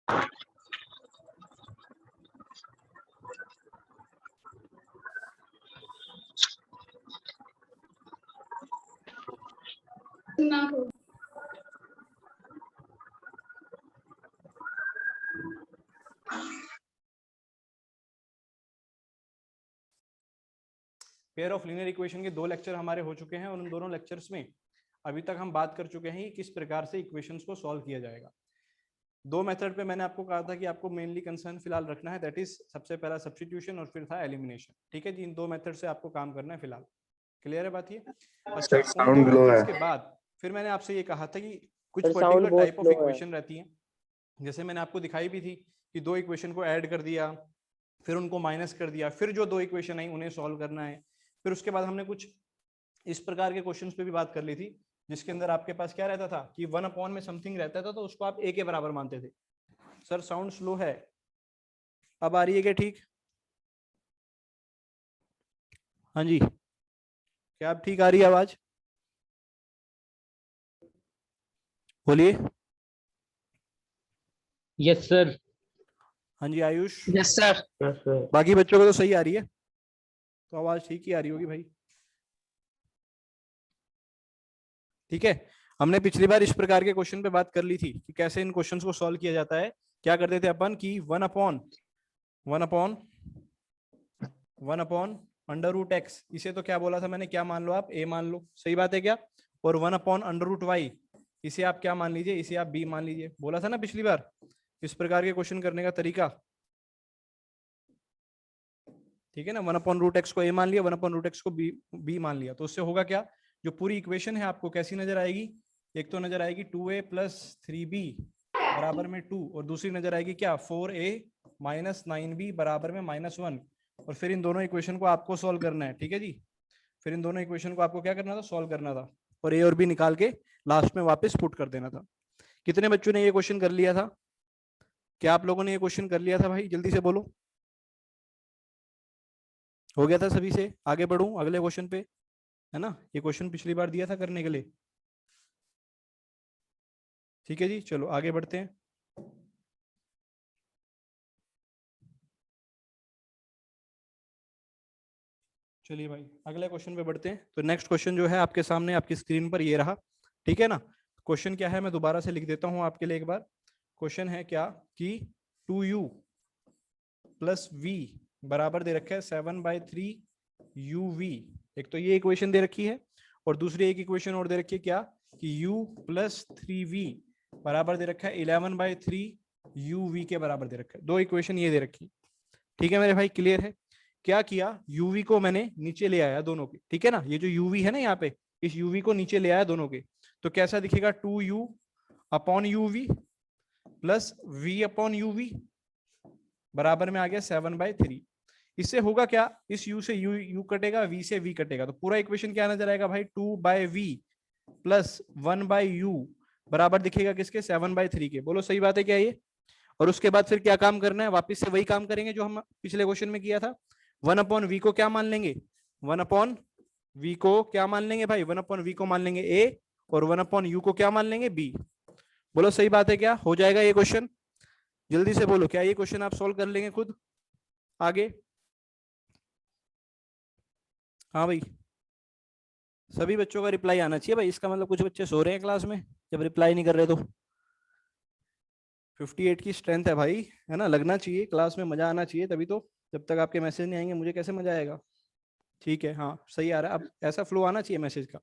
Pair of linear equation के 2 lecture हमारे हो चुके हैं और उन दोनों लेक्चर्स में अभी तक हम बात कर चुके हैं कि किस प्रकार से इक्वेशंस को सॉल्व किया जाएगा। 2 मेथड पे मैंने आपको कहा था कि आपको मेनली कंसर्न फिलहाल रखना है, दैट इज सबसे पहला सब्स्टिट्यूशन और फिर था एलिमिनेशन। ठीक है जी, इन 2 मेथड से आपको काम करना है फिलहाल। क्लियर है बात ये? अच्छा, उन 2 मेथड्स के बाद फिर मैंने आपसे ये कहा था कि कुछ पर्टिकुलर टाइप ऑफ इक्वेशन रहती है, जैसे मैंने आपको दिखाई भी थी कि 2 इक्वेशन को ऐड कर दिया, फिर उनको माइनस कर दिया, फिर जो 2 इक्वेशन आई उन्हें सॉल्व करना है। फिर उसके बाद हमने कुछ इस प्रकार के क्वेश्चंस पे भी बात कर ली थी, जिसके अंदर आपके पास क्या रहता था कि 1 अपॉन में समथिंग रहता था, तो उसको आप a के बराबर मानते थे। सर साउंड स्लो है, अब आ रही है क्या ठीक? हाँ जी, क्या अब ठीक आ रही है आवाज? बोलिए। Yes sir. हाँ जी आयुष। Yes sir. बाकी बच्चों को तो सही आ रही है, तो आवाज ठीक ही आ रही होगी भाई। ठीक है, हमने पिछली बार इस प्रकार के क्वेश्चन पे बात कर ली थी कि कैसे इन क्वेश्चंस को सॉल्व किया जाता है। क्या करते थे अपन कि 1 अपॉन अंडर रूट एक्स, इसे तो क्या बोला था मैंने, क्या मान लो आप, a मान लो, सही बात है क्या? और 1 अपॉन अंडर रूट वाई, इसे आप क्या मान लीजिए, इसे आप b मान लीजिए। बोला था ना पिछली बार इस प्रकार के क्वेश्चन करने का तरीका। ठीक है ना, 1 अपॉन रूट एक्स को a मान लिया, 1 अपॉन रूट एक्स को b मान लिया, तो उससे होगा क्या, जो पूरी इक्वेशन है आपको कैसी नजर आएगी? एक तो नजर आएगी 2a प्लस 3b बराबर में 2, और दूसरी नजर आएगी क्या, 4a माइनस 9b बराबर में -1। और फिर इन दोनों इक्वेशन को आपको सॉल्व करना है। ठीक है जी, फिर इन दोनों इक्वेशन को आपको क्या करना था, सॉल्व करना था, और ए और बी निकाल के लास्ट में वापस पुट कर देना था। कितने बच्चों ने ये क्वेश्चन कर लिया था? क्या आप लोगों ने ये क्वेश्चन कर लिया था भाई? जल्दी से बोलो। हो गया था सभी से? आगे बढ़ूं अगले क्वेश्चन पे, है ना, ये क्वेश्चन पिछली बार दिया था करने के लिए। ठीक है जी, चलो आगे बढ़ते हैं। चलिए भाई अगले क्वेश्चन पे बढ़ते हैं। तो नेक्स्ट क्वेश्चन जो है आपके सामने आपकी स्क्रीन पर ये रहा। ठीक है ना, क्वेश्चन क्या है मैं दोबारा से लिख देता हूं आपके लिए एक बार। क्वेश्चन है क्या कि 2u प्लस v बराबर दे रखा है 7/3 uv। एक तो ये इक्वेशन दे रखी है, और दूसरी एक इक्वेशन और दे रखी है क्या कि u प्लस 3v बराबर दे रखा है 11/3 uv के बराबर दे रखा है। 2 इक्वेशन ये दे रखी है। ठीक है मेरे भाई, क्लियर है? क्या किया, uv को मैंने नीचे ले आया दोनों के। ठीक है ना, ये जो uv है ना यहाँ पे, इस uv को नीचे ले आया दोनों के, तो कैसा दिखेगा, 2u upon uv plus v upon uv बराबर में आ गया 7/3। इससे होगा क्या, इस u से u कटेगा, v से v कटेगा, तो पूरा इक्वेशन क्या नजर आएगा भाई, 2/v प्लस 1/u बराबर दिखेगा किसके, 7/3 के। बोलो सही बात है क्या ये? और उसके बाद फिर क्या काम करना है, वापस से वही काम करेंगे जो हम पिछले क्वेश्चन में किया था। 1 अपॉन वी को क्या मान लेंगे, 1 अपॉन वी को क्या मान लेंगे भाई, 1 अपॉन वी को मान लेंगे a, और 1 अपॉन यू को क्या मान लेंगे b। बोलो सही बात है क्या? हो जाएगा ये क्वेश्चन? जल्दी से बोलो, क्या ये क्वेश्चन आप सोल्व कर लेंगे खुद आगे? हाँ भाई, सभी बच्चों का रिप्लाई आना चाहिए भाई, इसका मतलब कुछ बच्चे सो रहे हैं क्लास में जब रिप्लाई नहीं कर रहे तो। 58 की स्ट्रेंथ है भाई, है ना, लगना चाहिए क्लास में, मजा आना चाहिए, तभी तो। जब तक आपके मैसेज नहीं आएंगे मुझे कैसे मजा आएगा? ठीक है, हाँ सही आ रहा है, अब ऐसा फ्लो आना चाहिए मैसेज का।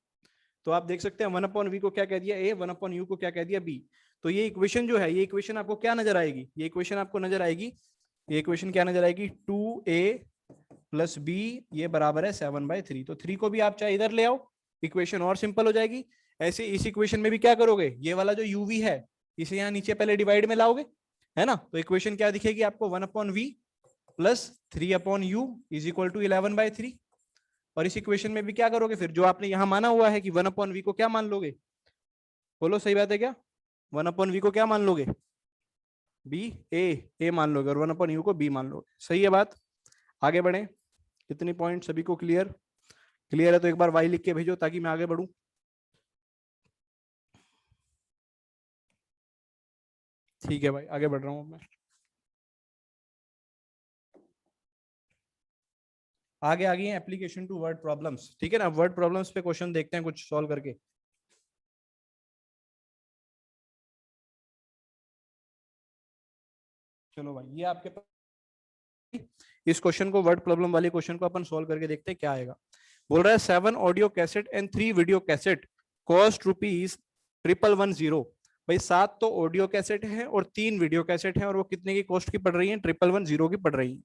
तो आप देख सकते हैं 1 अपॉन वी को क्या कह दिया a, 1 अपॉन यू को क्या कह दिया b। तो ये इक्वेशन जो है, ये इक्वेशन आपको क्या नजर आएगी, ये इक्वेशन आपको नजर आएगी, ये इक्वेशन क्या नजर आएगी, 2a प्लस b ये बराबर है 7/3। तो 3 को भी आप चाहे इधर ले आओ, इक्वेशन और सिंपल हो जाएगी। ऐसे इस इक्वेशन में भी क्या करोगे, ये वाला जो uv है इसे यहाँ नीचे पहले डिवाइड में लाओगे, है ना, तो इक्वेशन क्या दिखेगी आपको, 1 upon v plus 3 upon u is equal to 11/3। और इस इक्वेशन में भी क्या करोगे, फिर जो आपने यहां माना हुआ है कि 1 अपॉन वी को क्या मान लोगे, बोलो सही बात है क्या, 1 अपॉन वी को क्या मान लोगे, बी ए मान लोगे, और 1 अपॉन यू को बी मान लोगे। सही है बात? आगे बढ़े, कितनी पॉइंट सभी को क्लियर? क्लियर है तो एक बार वाई लिख के भेजो ताकि मैं आगे बढ़ूं। ठीक है भाई, आगे बढ़ रहा हूँ मैं। आगे आ गई है एप्लीकेशन टू वर्ड प्रॉब्लम्स, ठीक है ना। वर्ड प्रॉब्लम्स पे क्वेश्चन देखते हैं कुछ सॉल्व करके। चलो भाई, ये आपके पास इस क्वेश्चन को, वर्ड प्रॉब्लम वाले क्वेश्चन को अपन सॉल्व करके देखते हैं क्या आएगा। बोल रहा है 7 audio cassette and 3 video cassette cost ₹11110। भाई 7 तो ऑडियो कैसेट है और 3 वीडियो कैसेट है, और वो कितने की कॉस्ट की पड़ रही है? 1110 की पड़ रही है,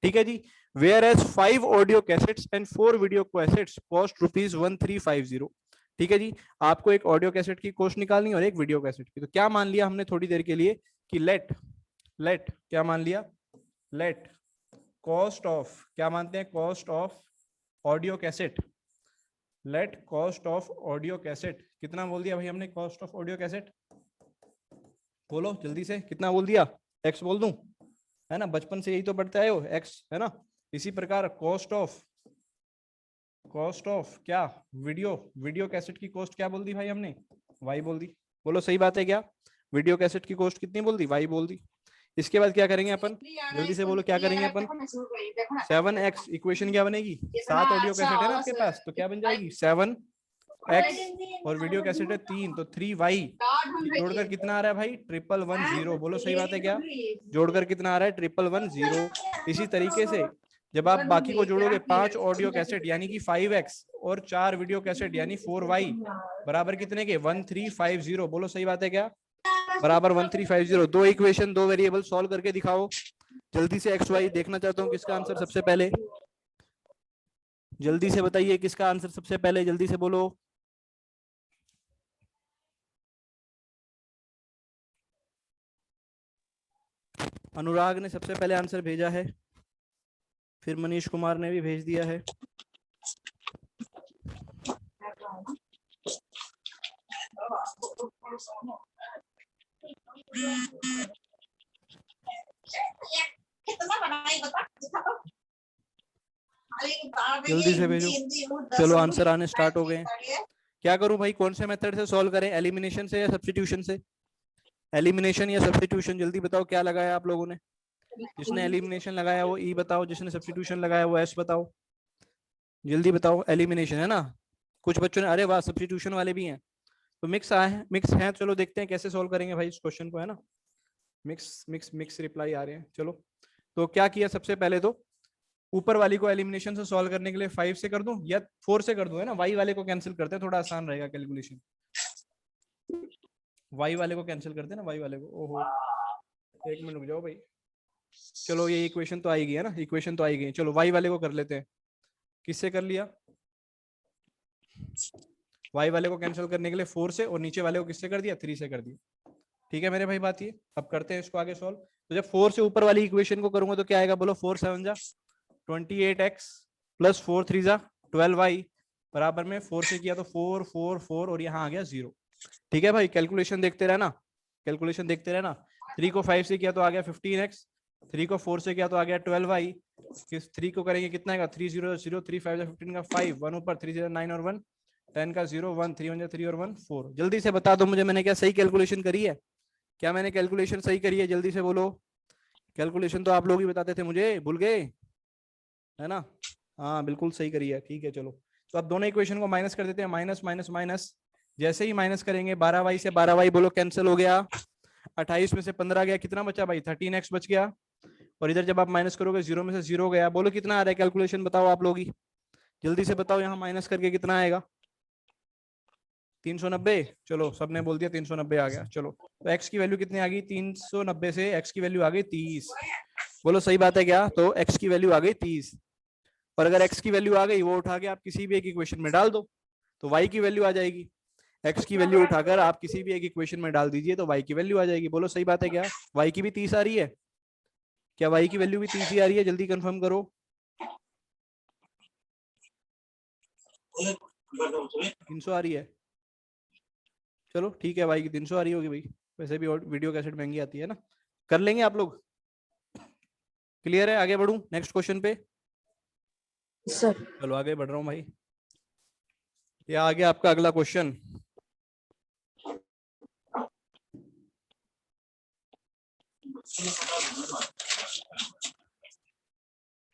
ठीक है जी। Whereas 5 audio cassettes and 4 video cassettes cost ₹1350। ठीक है जी। आपको एक ऑडियो कैसेट की कॉस्ट निकालनी और एक वीडियो कैसेट की। तो क्या मान लिया हमने थोड़ी देर के लिए कि लेट क्या मान लिया? लेट कॉस्ट ऑफ, क्या मानते हैं? Cost of audio cassette. Let cost of audio cassette कितना बोल दिया भाई हमने? कॉस्ट ऑफ ऑडियो कैसेट बोलो जल्दी से, कितना बोल दिया? एक्स बोल दूं, है ना? बचपन से यही तो पढ़ते आए हो, एक्स, है ना। इसी प्रकार कॉस्ट ऑफ क्या? वीडियो कैसेट की कॉस्ट क्या बोल दी भाई हमने? वाई बोल दी। बोलो सही बात है क्या? वीडियो कैसेट की कॉस्ट कितनी बोल दी? वाई बोल दी। इसके बाद क्या करेंगे अपन? जल्दी से बोलो क्या करेंगे अपन? 7x इक्वेशन क्या बनेगी? 7 ऑडियो कैसेट है ना आपके पास, तो क्या बन जाएगी? 7x और वीडियो कैसेट है 3, तो 3y जोड़कर कितना आ रहा है भाई? 1110। बोलो सही बात है क्या? जोड़कर कितना आ रहा है? 1110। इसी तरीके से जब आप बाकी को जोड़ोगे, 5 ऑडियो कैसेट यानी कि 5x और 4 वीडियो कैसेट यानी 4y बराबर कितने के? 1350। बोलो सही बात है क्या? बराबर 1350। दो इक्वेशन, दो वेरिएबल सॉल्व करके दिखाओ जल्दी से। एक्स वाई देखना चाहता हूँ किसका आंसर सबसे पहले, जल्दी से बताइए किसका आंसर सबसे पहले, जल्दी से बोलो। अनुराग ने सबसे पहले आंसर भेजा है, फिर मनीष कुमार ने भी भेज दिया है। जल्दी से भेजो। चलो आंसर आने स्टार्ट हो गए। क्या करूं भाई? कौन से मेथड से सॉल्व करें? एलिमिनेशन से या सब्स्टिट्यूशन से? एलिमिनेशन या सब्स्टिट्यूशन, जल्दी बताओ क्या लगाया आप लोगों ने। जिसने एलिमिनेशन लगाया वो ई बताओ, जिसने सब्स्टिट्यूशन लगाया वो एस बताओ। जल्दी बताओ। एलिमिनेशन है ना? कुछ बच्चों ने, अरे वाह, सब्स्टिट्यूशन वाले भी हैं। तो मिक्स है। चलो देखते हैं कैसे सॉल्व करेंगे भाई इस क्वेश्चन को, है ना। मिक्स रिप्लाई आ रहे हैं। चलो, तो क्या किया सबसे पहले? तो ऊपर वाली को एलिमिनेशन से सॉल्व करने के लिए 5 से कर दूं या 4 से कर दूं, है ना। वाई वाले को कैंसिल करते हैं, थोड़ा आसान रहेगा कैलकुलेशन। वाई वाले को कैंसिल करते हैं ना, वाई वाले को। ओहो, एक मिनट रुक जाओ भाई। चलो ये इक्वेशन तो आएगी, है ना, इक्वेशन तो आएगी। चलो वाई वाले को कर लेते हैं। किससे कर लिया? वाई वाले को कैंसिल करने के लिए 4 से, और नीचे वाले को किससे कर दिया? 3 से कर दिया। ठीक है मेरे भाई, बात ये। अब करते हैं इसको आगे सॉल्व। तो जब 4 से ऊपर वाली इक्वेशन को करूंगा तो क्या आएगा? बोलो। 4 7 जा 28x प्लस 4 3 जा 12y बराबर में 4 से किया तो 4 4 4 और यहाँ आ गया 0। ठीक है भाई, कैलकुलेशन देखते रहना, कैलकुलेशन देखते रहना। 3 को 5 से किया तो आ गया 15x, 3 को 4 से किया तो आ गया 12y। 3 को करेंगे कितना आएगा? 3 0 0 3 5 15 का 5 1 ऊपर 3 0 9 और 1 10 का 0 1 3 1 3 और 1 4। जल्दी से बता दो मुझे, मैंने क्या सही कैलकुलेशन करी है? क्या मैंने कैलकुलेशन सही करी है? जल्दी से बोलो। कैलकुलेशन तो आप लोग ही बताते थे मुझे, भूल गए, है ना। हाँ बिल्कुल सही करी है। ठीक है चलो, तो अब दोनों इक्वेशन को माइनस कर देते हैं। माइनस माइनस माइनस, जैसे ही माइनस करेंगे 12y से 12y बोलो कैंसिल हो गया। 28 में से 15 गया, कितना बचा भाई? 13x बच गया। और इधर जब आप माइनस करोगे 0 में से 0 गया। बोलो कितना आ रहा है? कैलकुलेशन बताओ आप लोग ही, जल्दी से बताओ। यहाँ माइनस करके कितना आएगा? 390। चलो सबने बोल दिया 390 आ गया। चलो तो x की वैल्यू कितनी आ गई? 390 से x की वैल्यू आ गई 30। बोलो सही बात है क्या? तो x की वैल्यू आ गई 30। और अगर x की वैल्यू आ गई, वो उठा के आप किसी भी एक इक्वेशन में डाल दो तो y की वैल्यू आ जाएगी। x की वैल्यू उठाकर आप किसी भी एक इक्वेशन में डाल दीजिए तो y की वैल्यू आ जाएगी। बोलो सही बात है क्या? y की भी 30 आ रही है क्या? y की वैल्यू भी 30 ही आ रही है? जल्दी कंफर्म करो। 300 आ रही है? चलो ठीक है, y की 300 आ रही होगी भाई, वैसे भी वीडियो कैसेट महंगी आती है ना। कर लेंगे आप लोग? क्लियर है? आगे बढ़ूं नेक्स्ट क्वेश्चन पे? सर चलो आगे बढ़ रहा हूँ भाई। ये आ गया आपका अगला क्वेश्चन।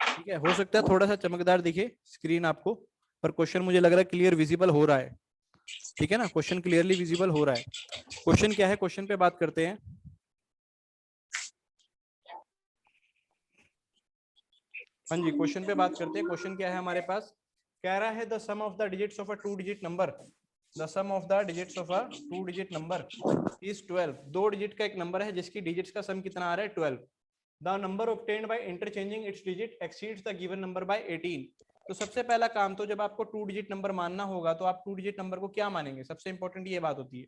ठीक है, हो सकता है थोड़ा सा चमकदार दिखे स्क्रीन आपको, पर क्वेश्चन मुझे लग रहा है क्लियर विजिबल हो रहा है। ठीक है ना, क्वेश्चन क्लियरली विजिबल हो रहा है। क्वेश्चन क्या है, क्वेश्चन पे बात करते हैं। हाँ जी, क्वेश्चन पे बात करते हैं। क्वेश्चन क्या है हमारे पास, कह रहा है the sum of the digits of a 2 digit number, the sum of the digits of a 2 digit number is 12। 2 digit का एक नंबर है जिसकी डिजिट्स का सम कितना आ रहा है 12। The number obtained by interchanging it's digit exceeds the given number by 18। तो सबसे पहला काम तो जब आपको 2 डिजिट नंबर मानना होगा तो आप 2 डिजिट नंबर को क्या मानेंगे, सबसे इंपॉर्टेंट ये बात होती है।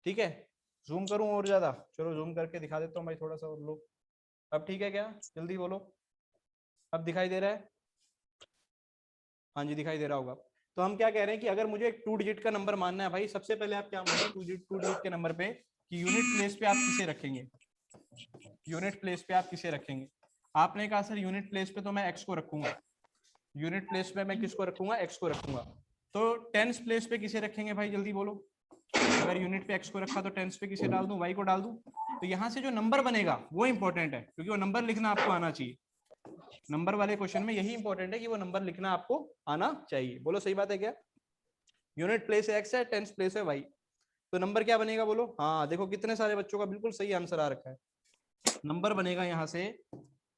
ठीक है, जूम करूं और ज्यादा, चलो जूम करके दिखा देता हूँ भाई थोड़ा सा और लो। अब ठीक है क्या, जल्दी बोलो, अब दिखाई दे रहा है? हाँ जी दिखाई दे रहा होगा। तो हम क्या कह रहे हैं कि अगर मुझे एक 2 डिजिट का नंबर मानना है भाई, सबसे पहले आप क्या मानो 2 डिजिट के नंबर पे कि यूनिट प्लेस पे आप किसे रखेंगे। यूनिट प्लेस पे आप किसे रखेंगे? आपने कहा सर यूनिट प्लेस पे तो मैं एक्स को रखूंगा। यूनिट प्लेस पे मैं किसको रखूंगा, एक्स को रखूंगा। तो टेंस प्लेस पे किसे रखेंगे भाई, जल्दी बोलो। अगर यूनिट पे एक्स को रखा तो टेंस पे किसे डाल दूं, वाई को डाल दूं। तो यहाँ से जो नंबर बनेगा वो इंपॉर्टेंट है, क्योंकि वो नंबर लिखना आपको आना चाहिए। नंबर वाले क्वेश्चन में यही इंपॉर्टेंट है कि वो नंबर लिखना आपको आना चाहिए। बोलो सही बात है क्या? यूनिट प्लेस है एक्स है, टेंस प्लेस है वाई, तो नंबर क्या बनेगा बोलो। हाँ देखो कितने सारे बच्चों का बिल्कुल सही आंसर आ रखा है। नंबर बनेगा यहाँ से,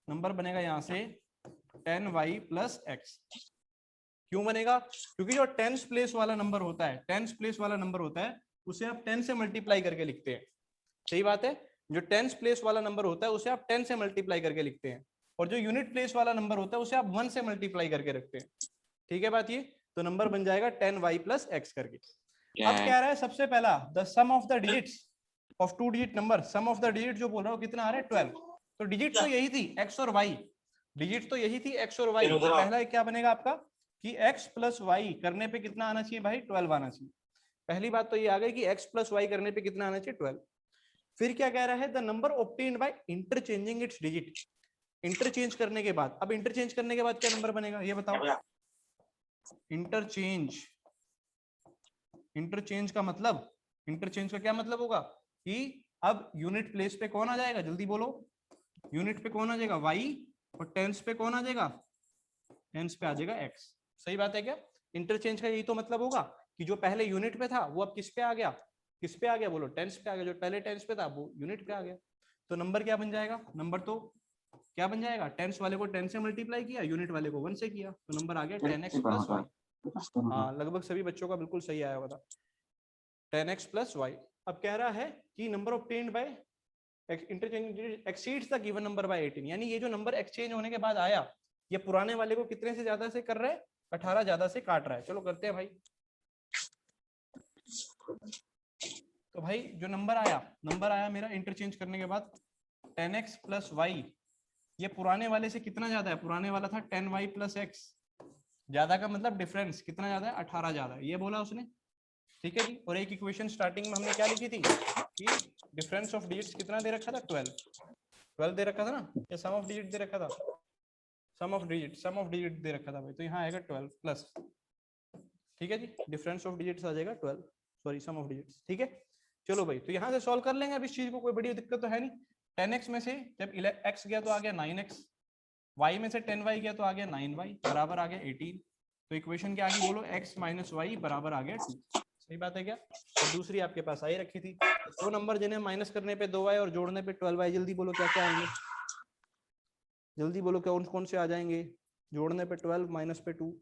नंबर बनेगा यहाँ से 10y प्लस एक्स। क्यों बनेगा? क्योंकि जो टेंस प्लेस वाला नंबर होता है, टेंस प्लेस वाला नंबर होता है उसे आप 10 से मल्टीप्लाई करके लिखते हैं। सही बात है, जो टेंस प्लेस वाला नंबर होता है उसे आप 10 से मल्टीप्लाई करके लिखते हैं, और जो यूनिट प्लेस वाला नंबर होता है उसे आप 1 से मल्टीप्लाई करके रखते हैं। ठीक है बात ये, तो नंबर बन जाएगा 10y प्लस एक्स करके। अब कह रहा है सबसे पहला the sum of the digits of 2 digit number, sum of the digit जो बोल रहा हूँ कितना आ रहा है 12। तो डिजिट तो यही थी एक्स और वाई, डिजिट तो यही थी एक्स और वाई। तो पहला क्या बनेगा आपका कि x प्लस वाई करने पे कितना आना चाहिए भाई 12 आना चाहिए। पहली बात तो ये आ गई कि x प्लस वाई करने पे कितना आना चाहिए 12। फिर क्या कह रहा है the number obtained by interchanging it's digit. Interchange करने के बाद, अब इंटरचेंज करने के बाद क्या नंबर बनेगा ये बताओ। इंटरचेंज, इंटरचेंज का मतलब, इंटरचेंज का क्या मतलब होगा कि अब यूनिट प्लेस पे कौन आ जाएगा, जल्दी बोलो। यूनिट पे कौन आ जाएगा y, और टेंस पे कौन आ जाएगा, टेंस पे आ जाएगा x। सही बात है क्या? इंटरचेंज का यही तो मतलब होगा कि जो पहले यूनिट पे था वो अब किस पे आ गया, किस पे आ गया बोलो, टेंस पे आ गया। जो पहले टेंस पे था वो यूनिट पे आ गया। तो नंबर क्या बन जाएगा, नंबर तो क्या बन जाएगा, टेंस वाले को 10 से मल्टीप्लाई किया, यूनिट वाले को 1 से किया, तो नंबर आ गया 10x प्लस वाई। हाँ लगभग सभी बच्चों का बिल्कुल सही आया होगा, 10x प्लस वाई। अब कह रहा है कि number obtained by interchange exceeds the given number by 18, यानी ये जो नंबर एक्सचेंज होने के बाद आया ये पुराने वाले को कितने से ज्यादा से कर रहा है, 18 ज्यादा से काट रहा है। चलो करते हैं भाई। तो भाई जो नंबर आया, नंबर आया मेरा इंटरचेंज करने के बाद 10x प्लस वाई, ये पुराने वाले से कितना ज्यादा है, पुराने वाला था 10y प्लस एक्स, ज्यादा का मतलब डिफरेंस कितना ज्यादा है, 18 ज्यादा है, ये बोला उसने। ठीक है जी, और एक इक्वेशन स्टार्टिंग में हमने क्या लिखी थी कि डिफरेंस ऑफ डिजिट्स कितना दे रखा था 12 दे रखा था ना, या सम ऑफ डिजिट दे रखा था, सम ऑफ डिजिट दे रखा था भाई, तो यहाँ आएगा 12 प्लस। ठीक है जी, डिफरेंस ऑफ डिजिट्स आ जाएगा 12, सॉरी सम ऑफ डिजिट्स। ठीक है चलो भाई, तो यहाँ से सॉल्व कर लेंगे अब इस चीज को, कोई बड़ी दिक्कत तो है नहीं। 10x में से जब x गया तो आ गया 9x, y में से 10y गया तो आ गया 9y बराबर आ गया 18। तो इक्वेशन क्या आ गई बोलो, x माइनस वाई बराबर आ गया 2। सही बात है क्या? और दूसरी आपके पास आई रखी थी, दो नंबर जिन्हें माइनस करने पे 2y और जोड़ने पे 12y, जल्दी बोलो क्या क्या आएंगे, जल्दी बोलो कौन कौन से आ जाएंगे, जोड़ने पे 12 माइनस पे 2,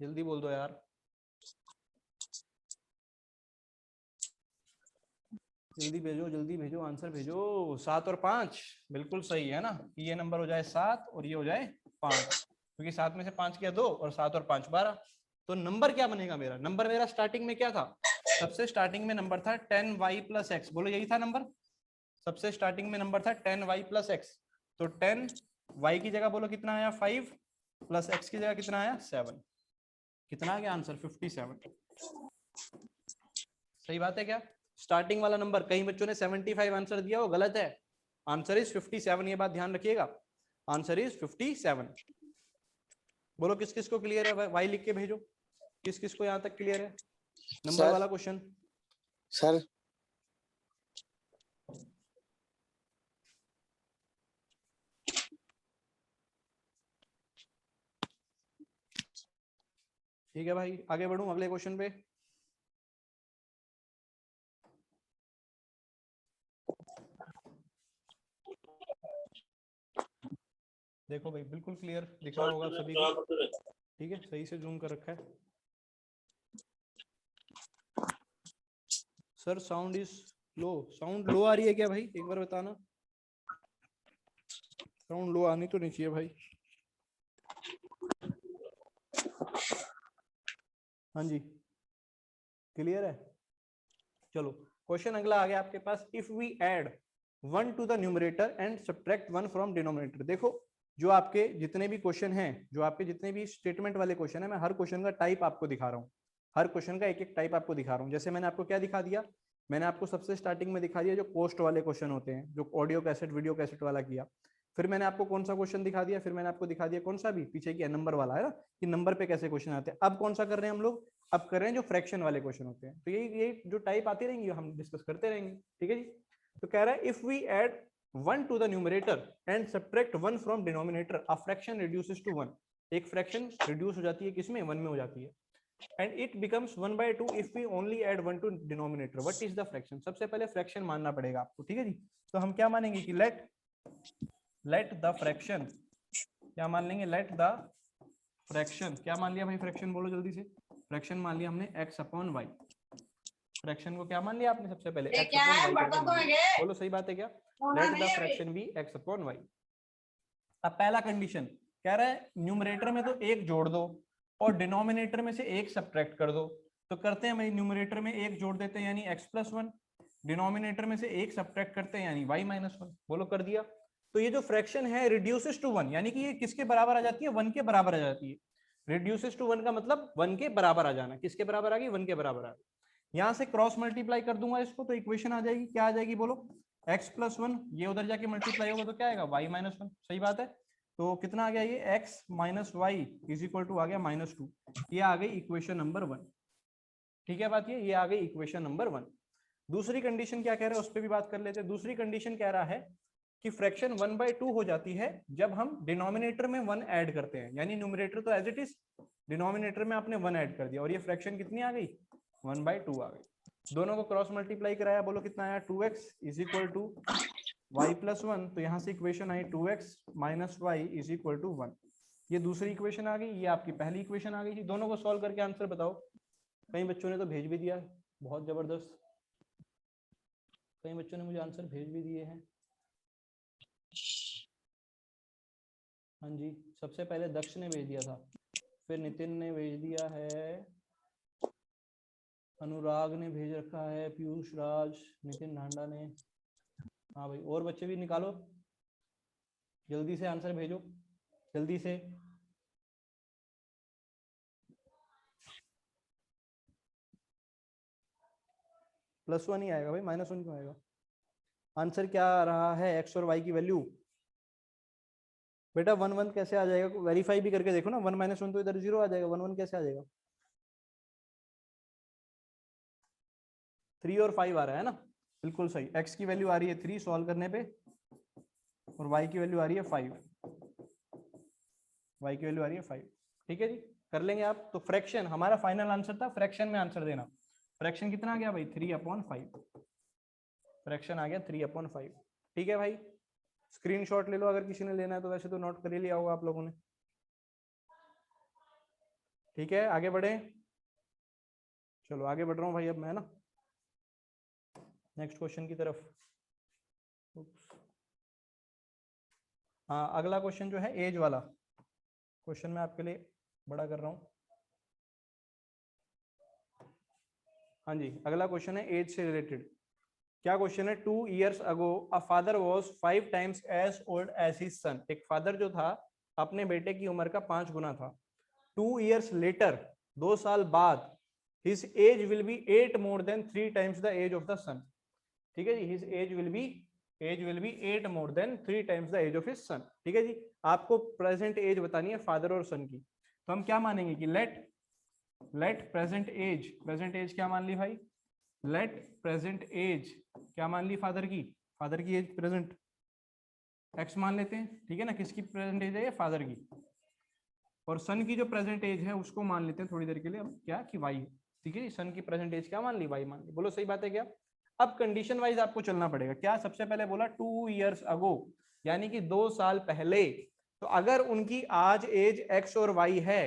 जल्दी बोल दो यार, जल्दी भेजो आंसर भेजो। 7 और 5 बिल्कुल सही है ना, कि ये नंबर हो जाए 7 और ये हो जाए 5, क्योंकि 7 में से 5 किया 2 और 7 और 5 12। तो नंबर क्या बनेगा मेरा, नंबर मेरा स्टार्टिंग में क्या था, सबसे स्टार्टिंग में नंबर था 10y प्लस एक्स, बोलो यही था नंबर, सबसे स्टार्टिंग में नंबर था 10y प्लस एक्स। तो 10y की जगह बोलो कितना आया 5, प्लस x की जगह कितना आया 7, कितना आ गया आंसर 57। सही बात है क्या? स्टार्टिंग वाला नंबर, कई बच्चों ने 75 आंसर दिया, वो गलत है, आंसर इज 57, ये बात ध्यान रखिएगा, आंसर इज 57। बोलो किस किस को क्लियर है, वाई लिख के भेजो, किस किस को यहाँ तक क्लियर है नंबर वाला क्वेश्चन। सर ठीक है भाई, आगे बढ़ूं अगले क्वेश्चन पे। देखो भाई बिल्कुल क्लियर दिख रहा होगा आप सभी को, ठीक है, सही से जूम कर रखा है। Sir sound is low, sound low आ रही है क्या भाई, एक बार बताना। साउंड लो आनी तो नहीं चाहिए भाई। हाँ जी क्लियर है। चलो क्वेश्चन अगला आ गया आपके पास, if we add 1 to the numerator and subtract 1 from denominator. देखो जो आपके जितने भी क्वेश्चन हैं, जो आपके जितने भी स्टेटमेंट वाले क्वेश्चन है, मैं हर क्वेश्चन का टाइप आपको दिखा रहा हूँ, हर क्वेश्चन का एक एक टाइप आपको दिखा रहा हूँ। जैसे मैंने आपको क्या दिखा दिया, मैंने आपको सबसे स्टार्टिंग में दिखा दिया जो पोस्ट वाले क्वेश्चन होते हैं, जो ऑडियो कैसेट वीडियो कैसेट वाला किया। फिर मैंने आपको कौन सा क्वेश्चन दिखा दिया, फिर मैंने आपको दिखा दिया कौन सा भी पीछे की नंबर वाला है ना, कि नंबर पे कैसे क्वेश्चन आते हैं। अब कौन सा कर रहे हैं हम लोग, अब कर रहे हैं जो फ्रैक्शन वाले क्वेश्चन होते हैं। तो ये जो टाइप आती रहेंगी हम डिस्कस करते रहेंगे, ठीक है जी। तो कह रहा है if we add 1 to the numerator and subtract 1 from denominator, a fraction reduces to 1। एक फ्रैक्शन रिड्यूस हो जाती है किसमें, 1 में हो जाती है। And it becomes 1/2 if we only add 1 to denominator. What is the fraction, सबसे पहले फ्रैक्शन मानना पड़ेगा आपको, ठीक है जी। तो हम क्या मानेंगे कि लेट द फ्रैक्शन, क्या मान लेंगे, लेट द फ्रैक्शन, क्या मान लिया भाई फ्रैक्शन, बोलो जल्दी से। फ्रैक्शन मान लिया हमने x अपॉन वाई। फ्रैक्शन को क्या मान लिया आपने सबसे पहले, x अपॉन वाई। बोलो सही बात है क्या, let the fraction be x upon y. अब पहला कंडीशन कह रहा है न्यूमरेटर में तो एक जोड़ दो और डिनोमिनेटर में से एक सब्ट्रैक्ट कर दो। तो करते हैं भाई, न्यूमरेटर में एक जोड़ देते हैं यानी x+1, डिनोमिनेटर में से एक सब्ट्रैक्ट करते हैं यानी y-1। बोलो कर दिया। तो ये जो फ्रैक्शन है रिड्यूसेस टू 1, यानी कि ये किसके बराबर आ जाती है, 1 के बराबर आ जाती है। रिड्यूसेस टू 1 का मतलब 1 के बराबर आ जाना, किसके बराबर आ गई, 1 के बराबर आ गई। यहां से क्रॉस मल्टीप्लाई कर दूंगा इसको, तो इक्वेशन आ जाएगी, क्या आ जाएगी बोलो, x+1, ये उधर जाके मल्टीप्लाई होगा तो क्या आएगा, y-1। सही बात है। तो कितना आ गया ये x minus y is equal to आ गया -2। ये आ गई इक्वेशन नंबर 1, ठीक है बात, ये आ गई इक्वेशन नंबर 1। दूसरी कंडीशन क्या कह रहा है उस पर भी बात कर लेते हैं। दूसरी कंडीशन कह रहा है कि फ्रैक्शन 1/2 हो जाती है जब हम डिनोमिनेटर में 1 ऐड करते हैं, यानी न्यूमरेटर तो एज इट इज, डिनोमिनेटर में आपने 1 ऐड कर दिया और ये फ्रैक्शन कितनी आ गई, 1/2 आ गई। दोनों को क्रॉस मल्टीप्लाई कराया, बोलो कितना आया, 2x is equal to y+1। तो यहाँ से इक्वेशन आई 2x minus y is equal to 1। ये दूसरी इक्वेशन आ गई, ये आपकी पहली इक्वेशन आ गई। दोनों को सॉल्व करके आंसर बताओ। कई बच्चों ने तो भेज भी दिया, बहुत जबरदस्त, कई बच्चों ने मुझे आंसर भेज भी दिए हैं। हाँ जी, सबसे पहले दक्ष ने भेज दिया था, फिर नितिन ने भेज दिया है, अनुराग ने भेज रखा है, पीयूष राज, नितिन ढांडा ने। हाँ भाई और बच्चे भी निकालो, जल्दी से आंसर भेजो, जल्दी से। +1 ही आएगा भाई, -1 क्यों आएगा। आंसर क्या आ रहा है, x और y की वैल्यू। बेटा 1 1 कैसे आ जाएगा, वेरीफाई भी करके देखो ना, 1 - 1 तो इधर 0 आ जाएगा, 1 1 कैसे आ जाएगा। 3 और 5 आ रहा है ना, बिल्कुल सही। x की वैल्यू आ रही है 3 सॉल्व करने पे, और y की वैल्यू आ रही है 5, y की वैल्यू आ रही है 5। ठीक है जी, कर लेंगे आप। तो फ्रैक्शन हमारा फाइनल आंसर था, फ्रैक्शन में आंसर देना। फ्रैक्शन कितना आ गया भाई, 3/5। फ्रैक्शन आ गया 3/5। ठीक है भाई, स्क्रीनशॉट ले लो अगर किसी ने लेना है तो, वैसे तो नोट कर ही लिया होगा आप लोगों ने। ठीक है आगे बढ़े, चलो आगे बढ़ रहा हूँ भाई अब मैं ना नेक्स्ट क्वेश्चन की तरफ। हाँ अगला क्वेश्चन जो है एज वाला क्वेश्चन मैं आपके लिए बड़ा कर रहा हूँ। हाँ जी अगला क्वेश्चन है एज से रिलेटेड। क्या क्वेश्चन है, 2 years ago a father was 5 times as old as his son. एक फादर जो था अपने बेटे की उम्र का 5 गुना था। 2 years लेटर, 2 साल बाद, his age will be 8 more than 3 times the age of the son. ठीक है जी, his age will be 8 more than 3 times the age of his son. ठीक है जी, आपको प्रेजेंट एज बतानी है फादर और सन की। तो हम क्या मानेंगे कि लेट प्रेजेंट एज क्या मान ली भाई, लेट प्रेजेंट एज क्या मान ली, फादर की एज प्रेजेंट x मान लेते हैं। ठीक है ना, किसकी प्रेजेंट एज है, फादर की। और सन की जो प्रेजेंट एज है उसको मान लेते हैं थोड़ी देर के लिए अब क्या कि वाई, ठीक है जी, सन की प्रेजेंट एज क्या मान ली, वाई मान ली। बोलो सही बात है क्या? अब कंडीशन वाइज आपको चलना पड़ेगा। क्या सबसे पहले बोला 2 years अगो, यानी कि 2 साल पहले। तो अगर उनकी आज एज x और y है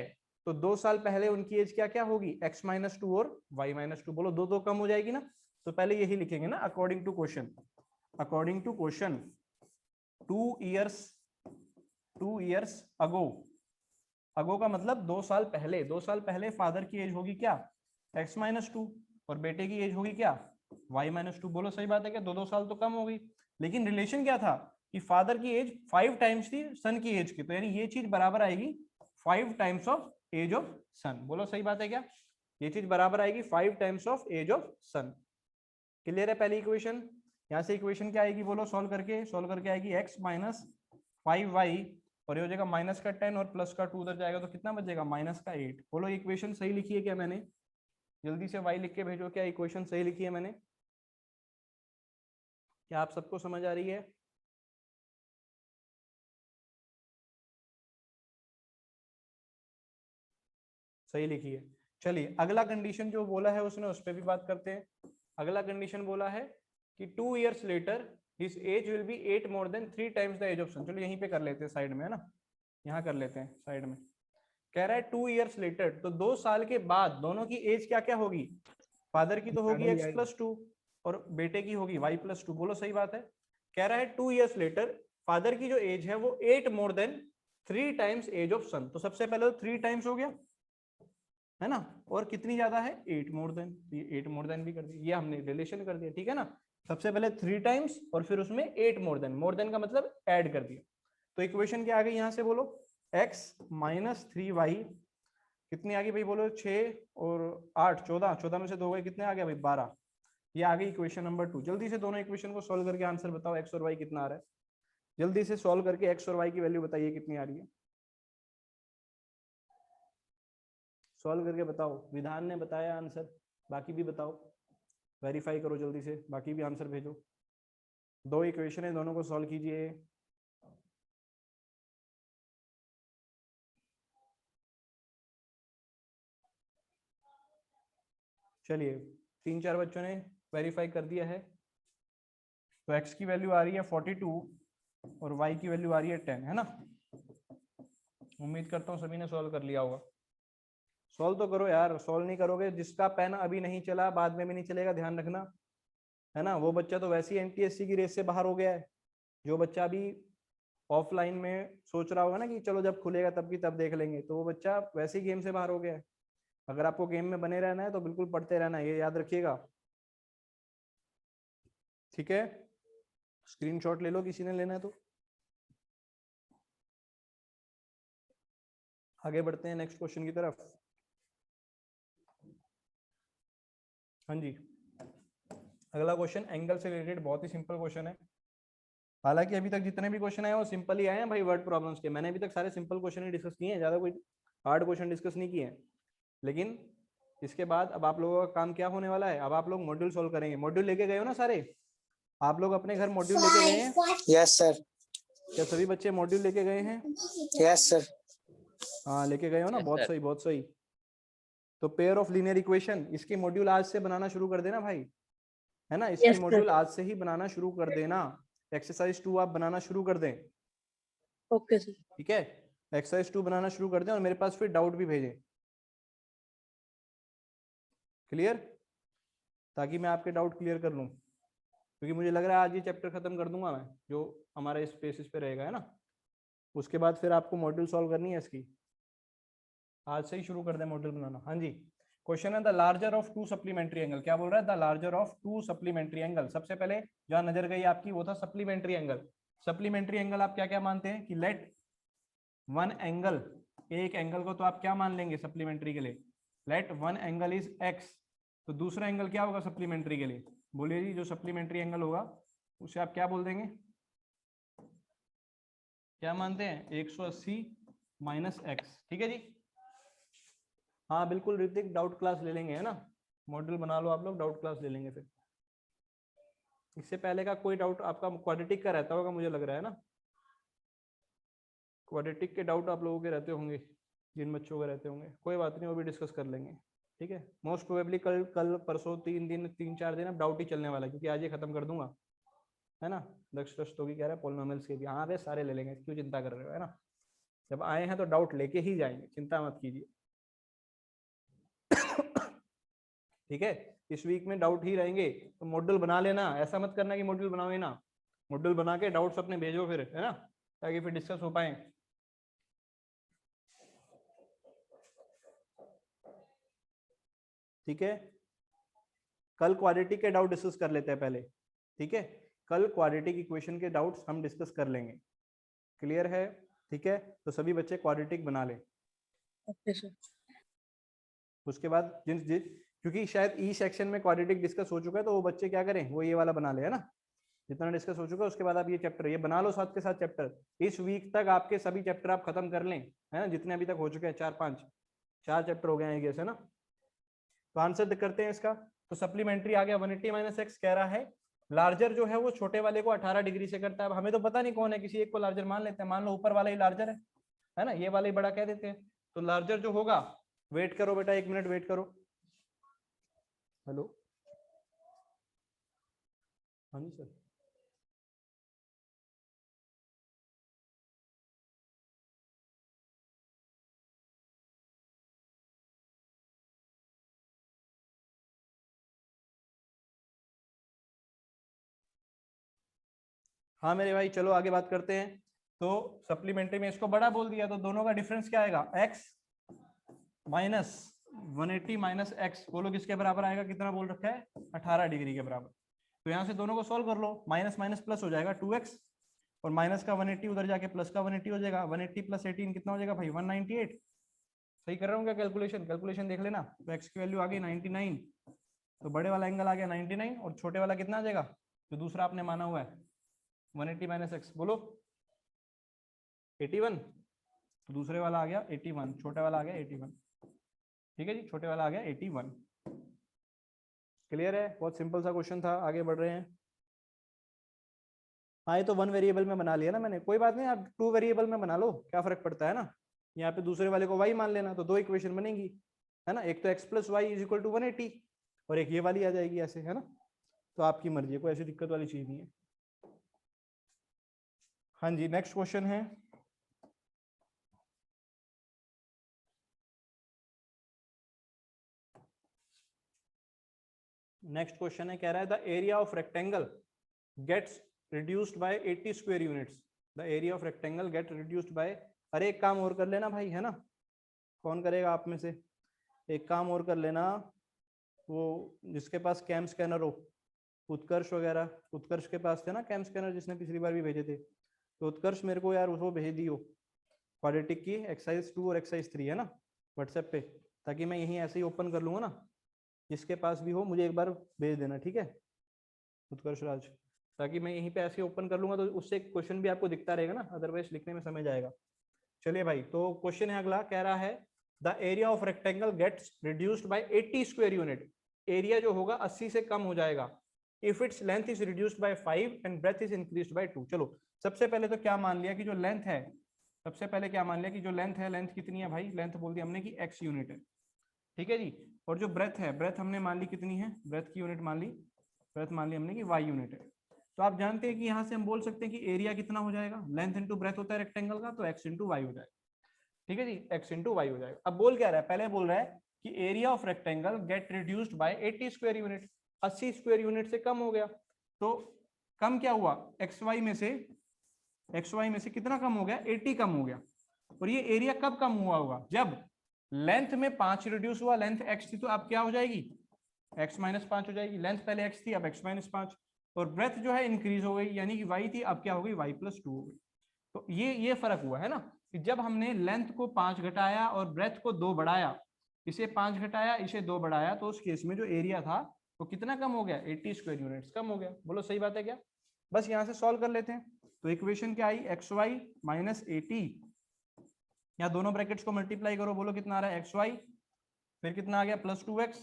तो 2 साल पहले उनकी एज क्या क्या होगी, x माइनस 2 और y माइनस 2। बोलो दो दो कम हो जाएगी ना, तो पहले यही लिखेंगे ना, according to question. According to question 2 years ago, ago का मतलब 2 साल पहले। 2 साल पहले फादर की एज होगी क्या, x माइनस 2, और बेटे की एज होगी क्या, y माइनस 2। बोलो सही बात है क्या? 2 साल तो कम हो गई, लेकिन रिलेशन क्या था कि फादर की एज 5 टाइम्स थी सन की एज की, तो यानी ये चीज बराबर आएगी 5 टाइम्स ऑफ एज ऑफ सन। बोलो सही बात है क्या? ये चीज बराबर आएगी 5 times of age of son. Clear है पहली इक्वेशन? यहाँ से इक्वेशन क्या आएगी बोलो, सॉल्व करके आएगी x माइनस 5y, और ये हो जाएगा माइनस का 10 और प्लस का 2 उधर जाएगा तो कितना बचेगा, माइनस का 8। बोलो इक्वेशन सही लिखी है क्या मैंने? जल्दी से y लिख के भेजो, क्या इक्वेशन सही लिखी है मैंने? क्या आप सबको समझ आ रही है? सही लिखी है। चलिए अगला कंडीशन जो बोला है उसने, उस पर भी बात करते हैं। अगला कंडीशन बोला है कि 2 years later his age will be 8 more than 3 times the age of son. चलो यहीं पे कर लेते हैं साइड में, है ना, यहाँ कर लेते हैं साइड में। कह रहा है 2 years लेटर, तो 2 साल के बाद दोनों की एज क्या क्या होगी, फादर की तो होगी x प्लस 2 और बेटे की होगी y प्लस 2। बोलो सही बात है। कह रहा है 2 years लेटर फादर की जो एज है वो 8 more than 3 times age of son. तो सबसे पहले तो 3 टाइम्स हो गया, है ना, और कितनी ज्यादा है 8 मोर देन, ये 8 मोर देन भी कर दिया, ये हमने रिलेशन कर दिया, ठीक है ना। सबसे पहले 3 टाइम्स और फिर उसमें 8 मोर देन का मतलब ऐड कर दिया। तो इक्वेशन क्या आ गई यहाँ से बोलो, x माइनस 3y कितनी आ गई भाई बोलो, 6 और 8 14, 14 में से 2 गए, कितने आ गया भाई 12। ये आ गई इक्वेशन नंबर 2। जल्दी से दोनों इक्वेशन को सॉल्व करके आंसर बताओ, x और y कितना आ रहा है। जल्दी से सॉल्व करके x और y की वैल्यू बताइए कितनी आ रही है, सॉल्व करके बताओ। विधान ने बताया आंसर, बाकी भी बताओ, वेरीफाई करो जल्दी से, बाकी भी आंसर भेजो। 2 इक्वेशन है, दोनों को सॉल्व कीजिए। चलिए 3-4 बच्चों ने वेरीफाई कर दिया है। तो x की वैल्यू आ रही है 42 और y की वैल्यू आ रही है 10, है ना। उम्मीद करता हूँ सभी ने सॉल्व कर लिया होगा। सॉल्व तो करो यार, सॉल्व नहीं करोगे, जिसका पेन अभी नहीं चला बाद में भी नहीं चलेगा, ध्यान रखना, है ना। वो बच्चा तो वैसे ही एनटीएससी की रेस से बाहर हो गया है। जो बच्चा अभी ऑफलाइन में सोच रहा होगा ना कि चलो जब खुलेगा तब की तब देख लेंगे, तो वो बच्चा वैसे ही गेम से बाहर हो गया है। अगर आपको गेम में बने रहना है तो बिल्कुल पढ़ते रहना है, ये याद रखिएगा, ठीक है। स्क्रीनशॉट ले लो किसी ने लेना है तो। आगे बढ़ते हैं नेक्स्ट क्वेश्चन की तरफ। हाँ जी, अगला क्वेश्चन एंगल से रिलेटेड, बहुत ही सिंपल क्वेश्चन है। हालांकि अभी तक जितने भी क्वेश्चन आए वो सिंपल ही आए हैं भाई, वर्ड प्रॉब्लम्स के। मैंने अभी तक सारे सिंपल क्वेश्चन ही डिस्कस किए हैं, ज्यादा कोई हार्ड क्वेश्चन डिस्कस नहीं किए हैं। लेकिन इसके बाद अब आप लोगों का काम क्या होने वाला है, अब आप लोग मॉड्यूल सोल्व करेंगे। मॉड्यूल लेके गए हो ना सारे, आप लोग अपने घर मॉड्यूल लेके गए हैं? Yes sir. क्या सभी बच्चे मॉड्यूल लेके गए हैं? Yes sir. हाँ लेके गए हो ना, Yes, बहुत sir. सही बहुत सही। तो पेयर ऑफ लीनियर इक्वेशन, इसकी मॉड्यूल आज से बनाना शुरू कर देना भाई, है ना। इसकी Yes, sir. मॉड्यूल आज से ही बनाना शुरू कर देना। एक्सरसाइज 2 आप बनाना शुरू कर दें, Okay, sir. ठीक है। एक्सरसाइज 2 बनाना शुरू कर दें और मेरे पास फिर डाउट भी भेजें, क्लियर, ताकि मैं आपके डाउट क्लियर कर लूं। क्योंकि मुझे लग रहा है आज ये चैप्टर खत्म कर दूंगा मैं, जो हमारा इस बेसिस पे रहेगा, है ना। उसके बाद फिर आपको मॉड्यूल सॉल्व करनी है इसकी, आज से ही शुरू कर दें मॉड्यूल बनाना। हाँ जी, क्वेश्चन है the larger of 2 supplementary angle. क्या बोल रहा है, the larger of 2 supplementary angle. सबसे पहले जहां नजर गई आपकी वो था सप्लीमेंट्री एंगल। सप्लीमेंट्री एंगल आप क्या क्या मानते हैं कि लेट वन एंगल, एक एंगल को तो आप क्या मान लेंगे सप्लीमेंट्री के लिए, let one angle is x. तो दूसरा एंगल क्या होगा सप्लीमेंट्री के लिए, बोलिए जी, जो सप्लीमेंट्री एंगल होगा उसे आप क्या बोल देंगे, क्या मानते हैं 180 माइनस एक्स, ठीक है जी। हाँ बिल्कुल ऋतिक, डाउट क्लास ले लेंगे, है ना। मॉड्यूल बना लो आप लोग, डाउट क्लास ले लेंगे फिर। इससे पहले का कोई डाउट आपका क्वाड्रेटिक का रहता होगा मुझे लग रहा है ना, क्वाड्रेटिक के डाउट आप लोगों के रहते होंगे। जिन बच्चों के रहते होंगे, कोई बात नहीं, वो भी डिस्कस कर लेंगे, ठीक है। मोस्ट प्रोबेबली कल कल परसों 3 4 दिन अब डाउट ही चलने वाला है, क्योंकि आज ही खत्म कर दूंगा, है ना। दक्ष तो की कह रहा है पोलिनोमियल्स के भी, हाँ वे सारे ले लेंगे, क्यों चिंता कर रहे हो, है ना। जब आए हैं तो डाउट लेके ही जाएंगे, चिंता मत कीजिए। ठीक है, इस वीक में डाउट ही रहेंगे, तो मॉड्यूल बना लेना, ऐसा मत करना कि मॉड्यूल बनाओ ही ना, मॉड्यूल बना के डाउट्स अपने भेजो फिर, है ना, ताकि फिर डिस्कस हो पाए। ठीक है, कल क्वाड्रेटिक के डाउट डिस्कस कर लेते हैं पहले, ठीक है। कल क्वाड्रेटिक इक्वेशन के डाउट्स हम डिस्कस कर लेंगे, क्लियर है, ठीक है। तो सभी बच्चे क्वाड्रेटिक बना लें। Okay sir. उसके बाद क्योंकि शायद ई सेक्शन में क्वाड्रेटिक डिस्कस हो चुका है, तो वो बच्चे क्या करें, वो ये वाला बना ले, है ना। जितना डिस्कस हो चुका है उसके बाद आप ये चैप्टर ये बना लो, साथ के साथ चैप्टर इस वीक तक आपके सभी चैप्टर आप खत्म कर लें, है ना, जितने अभी तक हो चुके हैं, 4 चैप्टर हो गए हैं गेस, है ना। तो आंसर करते हैं इसका। तो सप्लीमेंट्री आ गया 180 - x, कह रहा है लार्जर जो है वो छोटे वाले को 18 डिग्री से करता है। अब हमें तो पता नहीं कौन है, किसी एक को लार्जर मान लेते हैं, मान लो ऊपर वाला ही लार्जर है ना, ये वाला ही बड़ा कह देते हैं। तो लार्जर जो होगा, वेट करो बेटा, 1 मिनट वेट करो। हेलो, हाँ जी सर। हाँ मेरे भाई, चलो आगे बात करते हैं। तो सप्लीमेंट्री में इसको बड़ा बोल दिया, तो दोनों का डिफरेंस क्या आएगा, x माइनस 180 - x, बोलो किसके बराबर आएगा, कितना बोल रखा है, 18 डिग्री के बराबर। तो यहाँ से दोनों को सॉल्व कर लो, माइनस माइनस प्लस हो जाएगा 2x, और माइनस का 180 उधर जाके प्लस का 180 हो जाएगा, 180 + 18 कितना हो जाएगा भाई, 198। सही कर रहा हूँ क्या, कैलकुलेशन देख लेना। तो x की वैल्यू आ गई 99, तो बड़े वाला एंगल आ गया 99, और छोटे वाला कितना आ जाएगा, जो दूसरा आपने माना हुआ है 180 - x, बोलो 81, तो दूसरे वाला आ गया 81, छोटा वाला आ गया 81, ठीक है जी, छोटे वाला आ गया 81। क्लियर है, बहुत सिंपल सा क्वेश्चन था, आगे बढ़ रहे हैं। हाँ ये तो 1 वेरिएबल में बना लिया ना मैंने, कोई बात नहीं, आप 2 वेरिएबल में बना लो, क्या फर्क पड़ता है ना। यहाँ पे दूसरे वाले को y मान लेना, तो 2 इक्वेशन बनेगी, है ना, एक तो x + y = 180, और एक ये वाली आ जाएगी ऐसे, है ना। तो आपकी मर्जी है, कोई ऐसी दिक्कत वाली चीज नहीं है। हाँ जी, नेक्स्ट क्वेश्चन है। नेक्स्ट क्वेश्चन है, कह रहा है the area of rectangle gets reduced by 80 square units. The area of rectangle get reduced by, अरे एक काम और कर लेना भाई, है ना, कौन करेगा आप में से, एक काम और कर लेना, वो जिसके पास कैम स्कैनर हो, उत्कर्ष वगैरह, उत्कर्ष के पास थे ना कैम स्कैनर, जिसने पिछली बार भी भेजे थे, तो उत्कर्ष मेरे को यार उसको भेज दियो, क्वाड्रेटिक की एक्सरसाइज 2 और एक्सरसाइज 3, है ना, व्हाट्सएप पे, ताकि मैं यहीं ऐसे ही ओपन कर लूंगा ना, जिसके पास भी हो मुझे एक बार भेज देना, ठीक है उत्कर्ष राज, ताकि मैं यहीं पे ऐसे ओपन कर लूंगा, तो उससे क्वेश्चन भी आपको दिखता रहेगा ना, अदरवाइज लिखने में समय जाएगा। चलिए भाई, तो क्वेश्चन है अगला, कह रहा है the area of rectangle gets reduced by 80 square unit. Area जो होगा 80 से कम हो जाएगा if its length is reduced by 5 and breadth is increased by 2। चलो सबसे पहले तो क्या मान लिया कि जो लेंथ है, सबसे पहले क्या मान लिया कि जो लेंथ है, लेंथ कितनी है भाई, लेंथ बोल दिया हमने कि x यूनिट है, ठीक है जी। और जो ब्रेथ है, ब्रेथ हमने मान ली कितनी है, ब्रेथ की यूनिट मान ली, ब्रेथ मान ली हमने कि y यूनिट है। तो आप जानते हैं कि यहाँ से हम बोल सकते हैं कि एरिया कितना हो जाएगा, लेंथ इंटू ब्रेथ होता है रेक्टेंगल का, तो x इंटू वाई हो जाएगा, ठीक है जी, x इंटू वाई हो जाएगा। अब बोल क्या रहा है, पहले बोल रहा है कि area of rectangle get reduced by 80 square unit, 80 square unit से कम हो गया। तो कम क्या हुआ, xy में से कितना कम हो गया, 80 कम हो गया। और ये एरिया कब कम हुआ होगा, जब लेंथ में 5 रिड्यूस हुआ, लेंथ x थी तो अब क्या हो जाएगी, x - 5 हो जाएगी, लेंथ पहले x थी अब x - 5, और ब्रेथ जो है इंक्रीज हो गई, यानी कि y थी अब क्या हो गई, y + 2 हो गई। तो ये फर्क हुआ है ना, कि जब हमने लेंथ को 5 घटाया और ब्रेथ को 2 बढ़ाया, इसे 5 घटाया इसे 2 बढ़ाया, तो उस केस में जो एरिया था वो कितना कम हो गया, 80 स्क्वायर यूनिट्स कम हो गया। बोलो सही बात है क्या, बस यहाँ से सॉल्व कर लेते हैं। तो इक्वेशन क्या आई, xy - 80, यहाँ दोनों ब्रैकेट्स को मल्टीप्लाई करो, बोलो कितना आ रहा है, xy फिर कितना आ गया +2x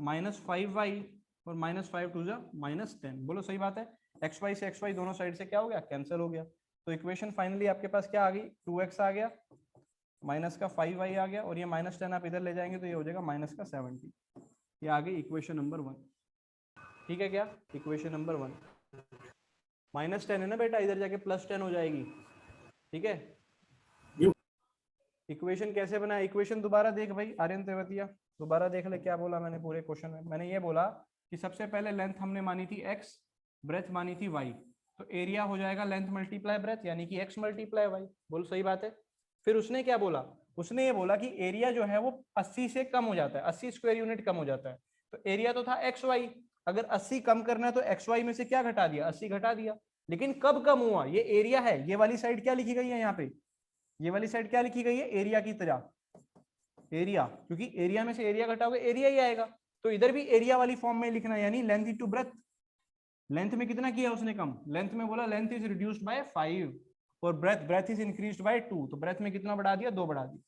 -5y, और -5 2 जा -10। बोलो सही बात है, xy से xy दोनों साइड से क्या हो गया, कैंसिल हो गया। तो इक्वेशन फाइनली आपके पास क्या आ गई, 2x आ गया माइनस का 5y आ गया, और ये -10 आप इधर ले जाएंगे तो ये हो जाएगा -70। ये आ गई इक्वेशन नंबर 1। ठीक है क्या? इक्वेशन नंबर 1 -10 है ना बेटा, इधर जाके +10 हो जाएगी। ठीक है, इक्वेशन कैसे बना? इक्वेशन दोबारा देख भाई आर्यन तेवतिया, दोबारा देख ले क्या बोला मैंने पूरे क्वेश्चन में। मैंने ये बोला कि सबसे पहले लेंथ हमने मानी थी x, ब्रेथ मानी थी y, तो एरिया हो जाएगा लेंथ मल्टीप्लाई ब्रेथ, यानी कि x मल्टीप्लाई y। बोल सही बात है। फिर उसने क्या बोला? उसने ये बोला कि एरिया जो है वो 80 से कम हो जाता है, 80 स्क्वायर यूनिट कम हो जाता है। तो एरिया तो था xy, अगर 80 कम करना है तो xy में से क्या घटा दिया? 80 घटा दिया। लेकिन कब कम हुआ? ये एरिया है, ये वाली साइड क्या लिखी गई है यहाँ पे? ये वाली साइड क्या लिखी गई है? एरिया की तरह, एरिया, क्योंकि एरिया में से एरिया घटाओगे एरिया ही आएगा। तो इधर भी एरिया वाली फॉर्म में लिखना है, यानी लेंथ इनटू ब्रेथ। लेंथ में कितना किया उसने? कम। लेंथ में बोला लेंथ इज रिड्यूस्ड बाय 5 और ब्रेथ इज इंक्रीज्ड बाय 2, तो ब्रेथ में कितना बढ़ा दिया? 2 बढ़ा दिया।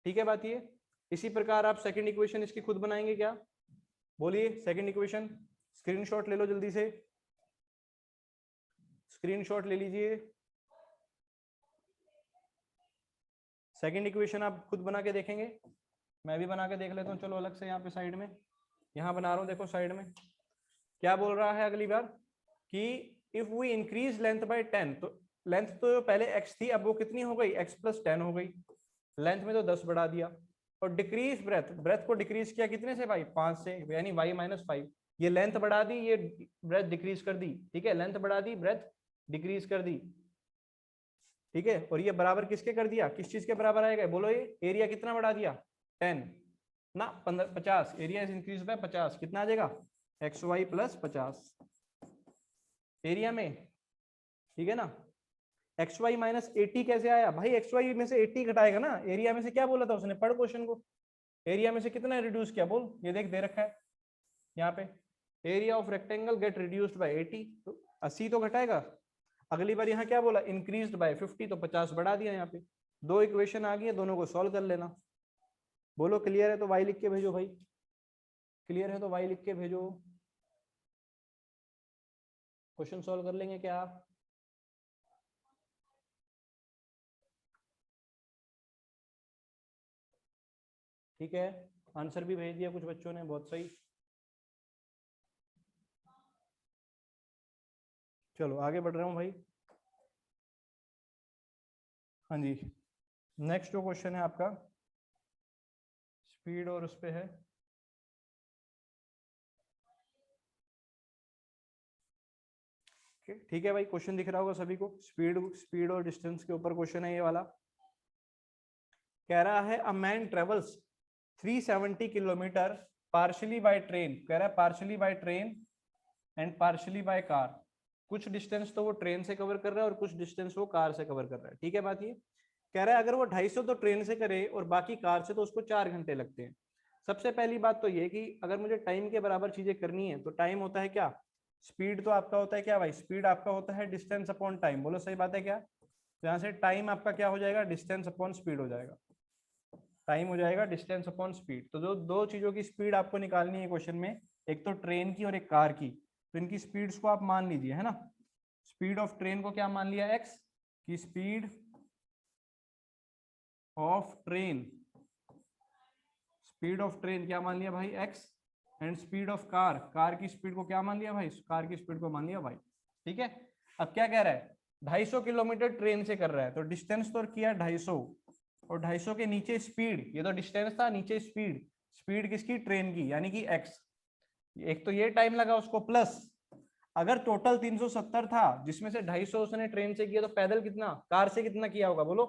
ठीक है बात ये। इसी प्रकार आप सेकंड इक्वेशन इसकी खुद बनाएंगे क्या? बोलिए सेकंड इक्वेशन, स्क्रीनशॉट ले लो जल्दी से, स्क्रीनशॉट ले लीजिए। सेकंड इक्वेशन आप खुद बना के देखेंगे, मैं भी बना के देख लेता हूँ। चलो अलग से यहाँ पे साइड में, यहाँ बना रहा हूँ, देखो साइड में क्या बोल रहा है अगली बार कि if we increase length by 10, तो लेंथ तो पहले x थी, अब वो कितनी हो गई? x + 10 हो गई। लेंथ में तो 10 बढ़ा दिया। और डिक्रीज ब्रेथ, ब्रेथ को डिक्रीज किया कितने से भाई? 5 से, यानी y - 5। ये लेंथ बढ़ा दी, ये ब्रेथ डिक्रीज कर दी। ठीक है, लेंथ बढ़ा दी, ब्रेथ डिक्रीज कर दी। ठीक है, और ये बराबर किसके कर दिया? किस चीज के बराबर आएगा? बोलो ये एरिया कितना बढ़ा दिया? 10 ना 50। एरिया इज इंक्रीज बाय 50, कितना आ जाएगा? xy + 50 एरिया में। ठीक है ना? xy - 80 कैसे आया भाई? xy में से 80 घटाएगा ना, एरिया में से क्या बोला था उसने? पढ़ क्वेश्चन को, एरिया में से कितना रिड्यूस किया? बोल, ये देख दे रखा है यहाँ पे, area of rectangle get reduced by 80, तो 80 तो घटाएगा। अगली बार यहाँ क्या बोला? इंक्रीज्ड बाय 50, तो 50 बढ़ा दिया। यहाँ पे 2 इक्वेशन आ गई है, दोनों को सॉल्व कर लेना। बोलो क्लियर है तो y लिख के भेजो भाई, क्लियर है तो y लिख के भेजो। क्वेश्चन सॉल्व कर लेंगे क्या आप? ठीक है, आंसर भी भेज दिया कुछ बच्चों ने, बहुत सही। चलो आगे बढ़ रहा हूँ भाई। हाँ जी, नेक्स्ट जो क्वेश्चन है आपका स्पीड और उस पे है। ठीक है भाई, क्वेश्चन दिख रहा होगा सभी को, स्पीड और डिस्टेंस के ऊपर क्वेश्चन है ये वाला। कह रहा है a man travels 370 kilometre partially by train, कह रहा है partially by train and partially by car. कुछ डिस्टेंस तो वो ट्रेन से कवर कर रहा है और कुछ डिस्टेंस वो कार से कवर कर रहा है। ठीक है बात ये। कह रहा है अगर वो 250 तो ट्रेन से करे और बाकी कार से, तो उसको 4 घंटे लगते हैं। सबसे पहली बात तो ये कि अगर मुझे टाइम के बराबर चीजें करनी है तो टाइम होता है क्या? स्पीड तो आपका होता है क्या भाई? स्पीड आपका होता है डिस्टेंस अपॉन टाइम। बोलो सही बात है क्या? तो यहाँ से टाइम आपका क्या हो जाएगा? डिस्टेंस अपॉन स्पीड हो जाएगा। टाइम हो जाएगा डिस्टेंस अपॉन स्पीड। तो जो दो चीजों की स्पीड आपको निकालनी है क्वेश्चन में, एक तो ट्रेन की और एक कार की, तो इनकी स्पीड्स को आप मान लीजिए, है ना। स्पीड ऑफ ट्रेन को क्या मान लिया? x की speed of train, speed of train क्या मान लिया भाई? x। And speed of car, car की स्पीड को क्या मान लिया भाई? कार की स्पीड को मान लिया भाई। ठीक है, अब क्या कह रहा है? 250 किलोमीटर ट्रेन से कर रहा है, तो डिस्टेंस तो किया 250, और 250 के नीचे स्पीड, ये तो डिस्टेंस था, नीचे स्पीड, स्पीड किसकी? ट्रेन की, यानी कि x। एक तो ये टाइम लगा उसको, प्लस अगर टोटल 370 था जिसमें से 250 उसने ट्रेन से किया, तो पैदल कितना, कार से कितना किया होगा? बोलो,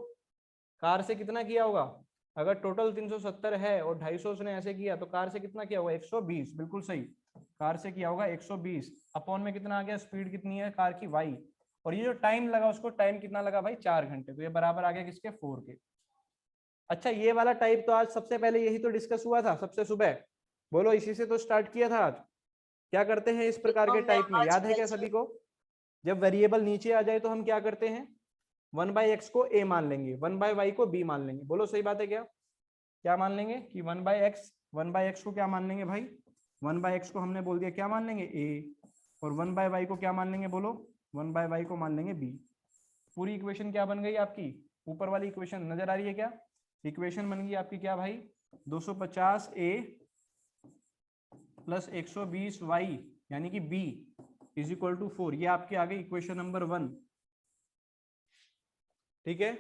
कार से कितना किया होगा? अगर टोटल 370 है और 250 उसने ऐसे किया, तो कार से कितना किया होगा? 120, बिल्कुल सही, कार से किया होगा 120। अपॉन में कितना आ गया? स्पीड कितनी है कार की? y। और ये जो टाइम लगा उसको, टाइम कितना लगा भाई? 4 घंटे। तो ये बराबर आ गया किसके? 4 के। अच्छा, ये वाला टाइप तो आज सबसे पहले यही तो डिस्कस हुआ था सबसे सुबह। बोलो, इसी से तो स्टार्ट किया था आज। क्या करते हैं इस प्रकार के टाइप में, याद है क्या सभी को? जब वेरिएबल नीचे आ जाए तो हम क्या करते हैं? 1/x को a मान लेंगे, 1/y को b मान लेंगे। बोलो सही बात है क्या? क्या मान लेंगे कि 1/x को क्या मान लेंगे भाई? 1/x को हमने बोल दिया क्या मान लेंगे? a। और 1/y को क्या मान लेंगे? बोलो, 1/y को मान लेंगे b। पूरी इक्वेशन क्या बन गई आपकी? ऊपर वाली इक्वेशन नजर आ रही है क्या? इक्वेशन बन गई आपकी क्या भाई, 250a प्लस 120y यानी कि b इज इक्वल टू 4। ये आपकी आ गई इक्वेशन नंबर 1। ठीक है,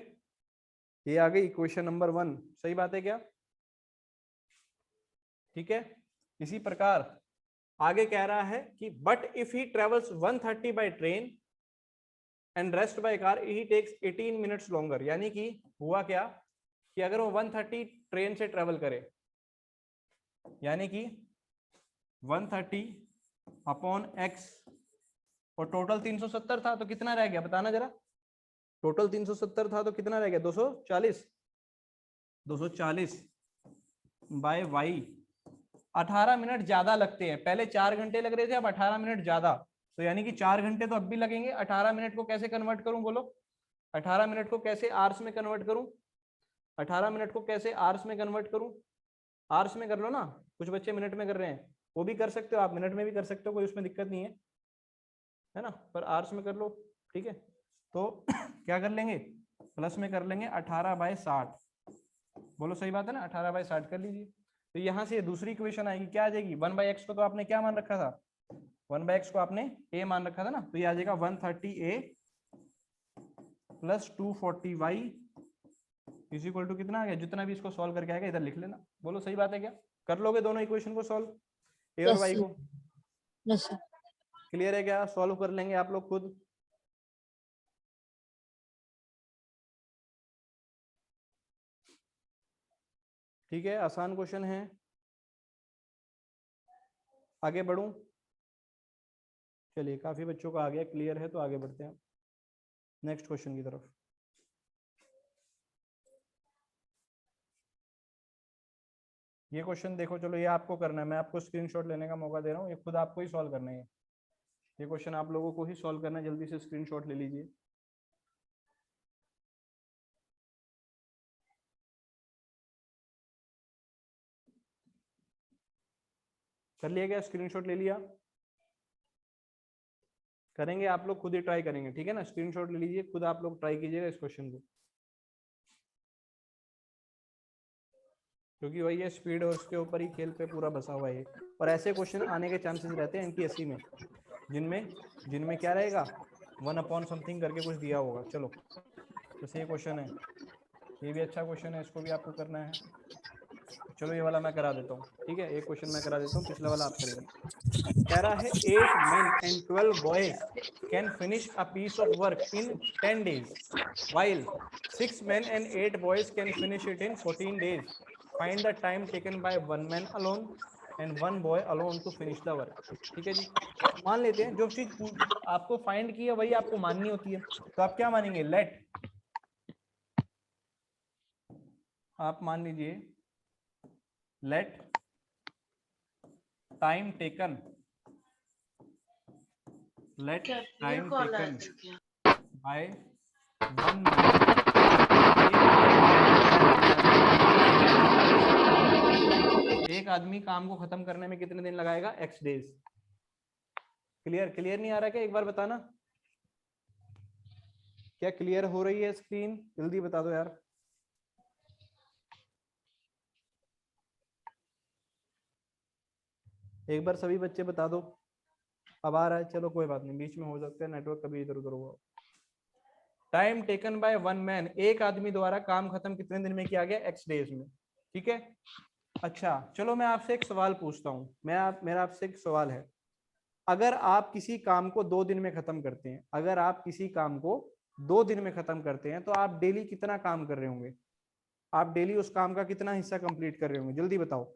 ये आ गई इक्वेशन नंबर 1। सही बात है क्या? ठीक है, इसी प्रकार आगे कह रहा है कि but if he travels 130 by train and rest by car he takes 18 minutes longer. यानी कि हुआ क्या कि अगर वो 130 ट्रेन से ट्रेवल करे, यानी कि 130 अपॉन x और टोटल 370 था, तो कितना रह गया बताना जरा। टोटल 370 था तो कितना रह गया, 240। 240 बाय y। 18 मिनट ज्यादा लगते हैं, पहले 4 घंटे लग रहे थे, अब 18 मिनट ज्यादा। तो यानी कि 4 घंटे तो अब भी लगेंगे। 18 मिनट को कैसे कन्वर्ट करूं बोलो, 18 मिनट को कैसे आवर्स में कन्वर्ट करूं, 18 मिनट को कैसे आवर्स में कन्वर्ट करूं। आवर्स में कर लो ना, कुछ बच्चे मिनट में कर रहे हैं, वो भी कर सकते हो आप, मिनट में भी कर सकते हो, कोई उसमें दिक्कत नहीं है ना, पर आवर्स में कर लो। ठीक है, तो क्या कर लेंगे, प्लस में कर लेंगे 18/60। बोलो सही बात है ना, 18/60 कर लीजिए। तो यहाँ से दूसरी इक्वेशन आएगी, क्या आ जाएगी, 1/x को तो आपने क्या मान रखा था, 1/x को आपने a मान रखा था ना, तो ये आ जाएगा 130a plus 240y is equal to कितना आ गया, जितना भी इसको सॉल्व करके आएगा इधर लिख लेना। बोलो सही बात है क्या, कर लोगे दोनों इक्वेशन को सॉल्व, ए और वाई को? Yes sir. क्लियर है क्या, सॉल्व कर लेंगे आप लोग खुद। ठीक है, आसान क्वेश्चन है। आगे बढ़ूं, चलिए काफी बच्चों को आ गया, क्लियर है, तो आगे बढ़ते हैं नेक्स्ट क्वेश्चन की तरफ। ये क्वेश्चन देखो, चलो ये आपको करना है, मैं आपको स्क्रीनशॉट लेने का मौका दे रहा हूँ, ये खुद आपको ही सॉल्व करना है। ये क्वेश्चन आप लोगों को ही सॉल्व करना है, जल्दी से स्क्रीनशॉट ले लीजिए। कर लिया क्या, स्क्रीनशॉट ले लिया? करेंगे आप लोग खुद ही ट्राई करेंगे, ठीक है ना, स्क्रीनशॉट ले लीजिए, खुद आप लोग ट्राई कीजिएगा इस क्वेश्चन को, क्योंकि वही है स्पीड और उसके ऊपर ही खेल पे पूरा बसा हुआ है। और ऐसे क्वेश्चन आने के चांसेस रहते हैं NTSC में, जिनमें क्या रहेगा, 1 अपॉन समथिंग करके कुछ दिया होगा। चलो जैसे ये क्वेश्चन है, ये भी अच्छा क्वेश्चन है, इसको भी आपको करना है। चलो ये वाला मैं करा देता हूँ, ठीक है, एक क्वेश्चन मैं करा देता हूँ, पिछला वाला आप करेंगे। कह रहा है 8 men and 12 boys can finish a piece of work in 10 days, while 6 men and 8 boys can finish it in 14 days. Find the time taken by 1 man alone and 1 boy alone to finish the work. ठीक है जी, मान लेते हैं जो चीज आपको find की है वही आपको माननी होती है, तो आप क्या मानेंगे, लेट, आप मान लीजिए let time taken, let time taken by 1 man, एक आदमी काम को खत्म करने में कितने दिन लगाएगा, x डेज। क्लियर नहीं आ रहा क्या, एक बार बताना, क्या क्लियर हो रही है स्क्रीन, जल्दी बता दो यार। एक बार सभी बच्चे बता दो, अब आ रहा है, चलो कोई बात नहीं, बीच में हो सकता है नेटवर्क कभी इधर उधर हुआ। टाइम टेकन बाय 1 मैन, एक आदमी द्वारा काम खत्म कितने दिन में किया गया, x डेज में। ठीक है, अच्छा चलो मैं आपसे एक सवाल पूछता हूँ, मेरा आपसे एक सवाल है, अगर आप किसी काम को 2 दिन में खत्म करते हैं, अगर आप किसी काम को 2 दिन में खत्म करते हैं, तो आप डेली कितना काम कर रहे होंगे, आप डेली उस काम का कितना हिस्सा कंप्लीट कर रहे होंगे, जल्दी बताओ।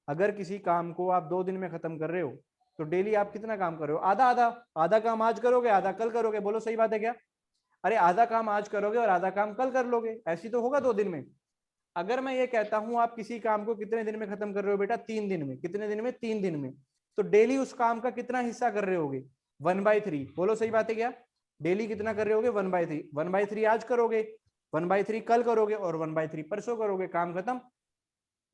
अगर किसी काम को आप 2 दिन में खत्म कर रहे हो, तो डेली आप कितना काम कर रहे हो, आधा आधा, आधा काम आज करोगे आधा कल करोगे, बोलो सही बात है क्या, अरे आधा काम आज करोगे और आधा काम कल कर लोगे, ऐसी तो होगा 2 दिन में। अगर मैं ये कहता हूं आप किसी काम को कितने दिन में खत्म कर रहे हो बेटा, 3 दिन में, कितने दिन में, 3 दिन में, तो डेली उस काम का कितना हिस्सा कर रहे होगे, 1/3। बोलो सही बात है क्या, डेली कितना कर रहे होगे, 1/3। 1/3 आज करोगे, 1/3 कल करोगे और 1/3 परसों करोगे, काम खत्म,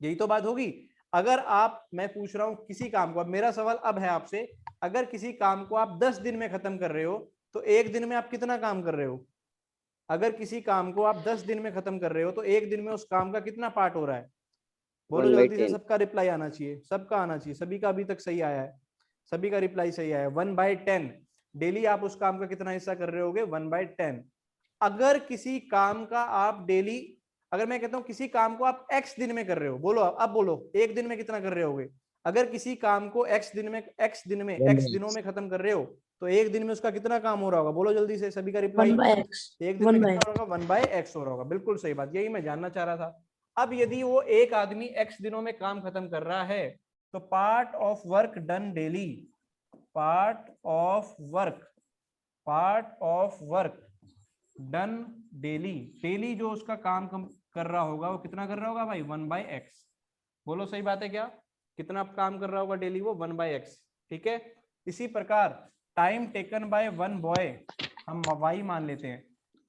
यही तो बात होगी। अगर आप, मैं पूछ रहा हूं किसी काम को, अब मेरा सवाल अब है आपसे, अगर किसी काम को आप 10 दिन में खत्म कर रहे हो, तो एक दिन में आप कितना काम कर रहे हो, अगर किसी काम को आप 10 दिन में खत्म कर रहे हो तो एक दिन में उस काम का कितना पार्ट हो रहा है? बोलो 1/10। जल्दी से, सबका रिप्लाई आना चाहिए, सबका आना चाहिए, सभी का अभी तक सही आया है, सभी का रिप्लाई सही आया है। 1/10 डेली आप उस काम का कितना हिस्सा कर रहे होगे? 1/10। अगर किसी काम का आप डेली, अगर मैं कहता हूं किसी काम को आप x दिन में कर रहे हो, बोलो अब बोलो एक दिन में कितना कर रहे होगे? अगर किसी काम को x दिनों में खत्म कर रहे हो तो एक दिन में उसका कितना काम हो रहा होगा? बोलो जल्दी से, सभी का रिप्लाई। 1/x। एक दिन में 1/x। कितना होगा? 1/x हो रहा होगा। बिल्कुल सही बात, यही मैं जानना चाह रहा था। अब यदि वो एक आदमी x दिनों में काम खत्म कर रहा है तो part of work done daily, part of work done daily, daily जो उसका काम कर रहा होगा वो कितना कर रहा होगा भाई? 1/x। बोलो सही बात है क्या? कितना काम कर रहा होगा डेली? वो 1/x। ठीक है, इसी प्रकार time taken by one boy हम y मान लेते हैं।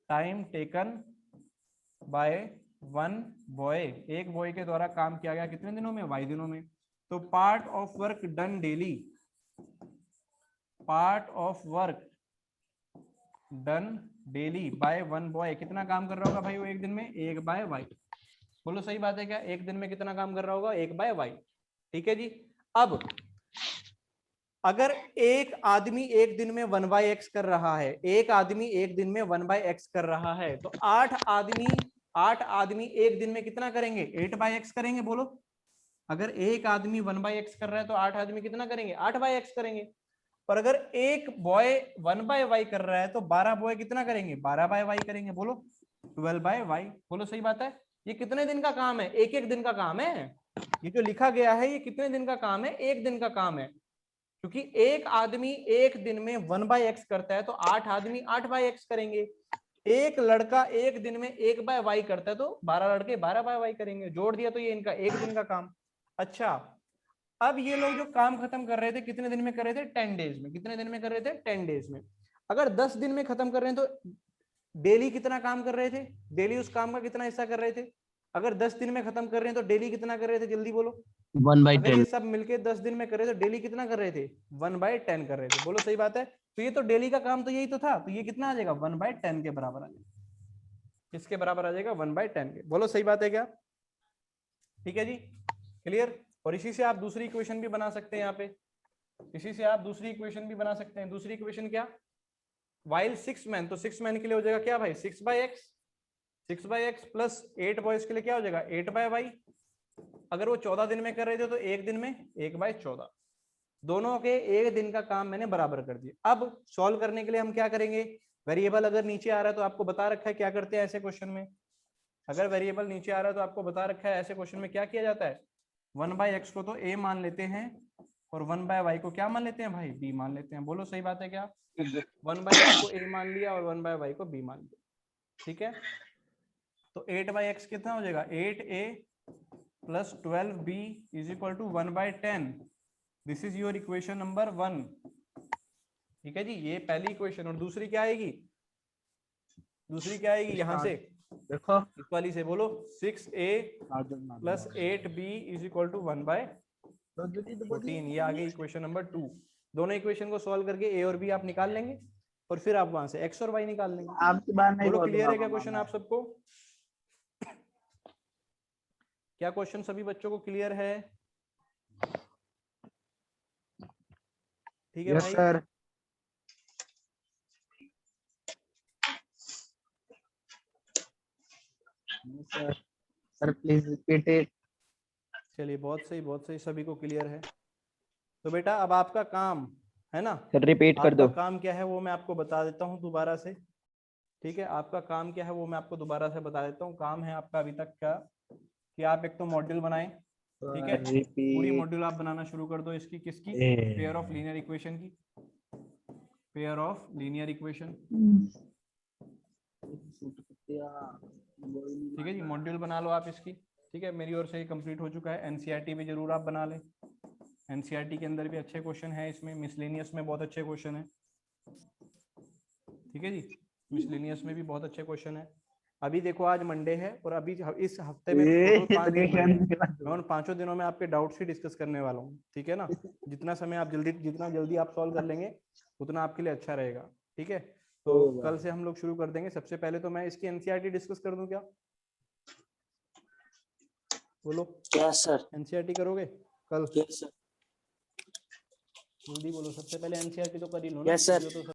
Time taken by one boy, एक बॉय के द्वारा काम किया गया कितने दिनों में? y दिनों में। तो part of work done daily, part of work done daily by one boy, कितना काम कर रहा होगा भाई वो एक दिन में? 1/y। बोलो सही बात है क्या? एक दिन में कितना काम कर रहा होगा? 1/y। ठीक है जी। अब अगर एक आदमी एक दिन में 1/x कर रहा है, एक आदमी एक दिन में 1/x कर रहा है, तो 8 आदमी एक दिन में कितना करेंगे? 8/x करेंगे। बोलो, अगर एक आदमी 1/x कर रहा है तो 8 आदमी कितना करेंगे? 8/x करेंगे। पर अगर एक बॉय 1/y कर रहा है तो 12 बॉय कितना करेंगे? 12/y करेंगे। बोलो 12/y। बोलो सही बात है। ये कितने दिन का काम है? एक एक दिन का काम है। ये जो लिखा गया है ये कितने दिन का काम है? एक दिन का काम है, क्योंकि एक आदमी एक दिन में 1/x करता है तो 8 आदमी 8/x करेंगे। एक लड़का एक दिन में 1/y करता है तो 12 लड़के 12/y करेंगे। जोड़ दिया तो ये इनका एक दिन का काम। अच्छा, अब ये लोग जो काम खत्म कर रहे थे कितने दिन में कर रहे थे? 10 डेज में। कितने दिन में कर रहे थे? 10 डेज में। अगर 10 दिन में खत्म कर रहे हैं तो डेली कितना काम कर रहे थे? डेली उस काम का कितना हिस्सा कर रहे थे? अगर 10 दिन में खत्म कर रहे हैं तो डेली कितना कर रहे थे? जल्दी बोलो। 1/10। अगर ये सब मिलके 10 दिन में कर रहे थे तो डेली कितना कर रहे थे? 1/10 कर रहे थे। बोलो सही बात है। तो ये तो डेली का काम तो यही तो था, तो ये कितना आ जाएगा? 1/10 के बराबर आ जाएगा। किसके बराबर आ जाएगा? 1/10 के। बोलो सही बात है क्या? ठीक है जी, क्लियर। और इसी से आप दूसरी इक्वेशन भी बना सकते हैं। यहाँ पे इसी से आप दूसरी इक्वेशन भी बना सकते हैं। दूसरी इक्वेशन क्या? वाइल 6 मैन, तो 6 मैन के लिए हो जाएगा क्या भाई? 6/x प्लस 8 बॉयज के लिए क्या हो जाएगा? 8/y। अगर वो 14 दिन में कर रहे थे तो एक दिन में 1/14। दोनों के एक दिन का काम मैंने बराबर कर दिया। अब सॉल्व करने के लिए हम क्या करेंगे? वेरिएबल अगर नीचे आ रहा है तो आपको बता रखा है क्या करते हैं ऐसे क्वेश्चन में। अगर वेरिएबल नीचे आ रहा है तो आपको बता रखा है ऐसे क्वेश्चन में क्या किया जाता है? 1/x को तो a मान लेते हैं और 1/y को क्या मान लेते हैं भाई? b मान लेते हैं। बोलो सही बात है क्या? 1/x को a मान लिया और 1/y को b मान लिया। ठीक है, तो 8/x कितना हो जाएगा? 8a plus 12b is equal to 1/10। This is your equation number 1। ठीक है जी, ये पहली इक्वेशन। और दूसरी क्या आएगी? दूसरी क्या आएगी? यहाँ से देखो इस वाली से। बोलो 6a plus 8b is equal to 1/14। ये आ गई इक्वेशन नंबर 2। दोनों इक्वेशन को सॉल्व करके a और b आप निकाल लेंगे और फिर आप वहां से x और y निकाल लेंगे। आपकी बात नहीं बोलो बोल क्लियर है क्या क्वेश्चन आप सबको? क्या क्वेश्चन सभी बच्चों को क्लियर है? ठीक है यस भाई। Sir. Sir please repeat it. चलिए, बहुत सही, सभी को क्लियर है। तो बेटा अब आपका काम है ना, सर रिपीट कर आपका दो। काम क्या है वो मैं आपको बता देता हूँ दोबारा से। ठीक है, आपका काम क्या है वो मैं आपको दोबारा से बता देता हूँ। काम है आपका अभी तक क्या कि आप एक तो मॉड्यूल बनाएं। ठीक है, पूरी मॉड्यूल आप बनाना शुरू कर दो इसकी। किसकी? पेयर ऑफ लीनियर इक्वेशन की। Pair of linear equation. ठीक है जी, मॉड्यूल बना लो आप इसकी। ठीक है, मेरी ओर से ये कंप्लीट हो चुका है। एनसीईआरटी भी जरूर आप बना लें। एनसीईआरटी के अंदर भी अच्छे क्वेश्चन है इसमें। मिसलेनियस में बहुत अच्छे क्वेश्चन है। ठीक है जी, मिसलेनियस में भी बहुत अच्छे क्वेश्चन है। अभी देखो आज मंडे है और अभी इस हफ्ते में टोटल 5 दिन बचे हैं। मैं उन 5 दिनों में आपके डाउट्स ही डिस्कस करने वाला हूँ। ठीक है ना, जितना समय आप जितना जल्दी आप सॉल्व कर लेंगे उतना आपके लिए अच्छा रहेगा। ठीक है, तो कल से हम लोग शुरू कर देंगे। सबसे पहले तो मैं इसकी एनसीईआरटी डिस्कस कर दूं क्या? बोलो। Yes sir. एनसीईआरटी करोगे कल? Yes sir. जल्दी बोलो, सबसे पहले एनसीईआरटी तो कर ही लो ना, यस सर। वीडियो तो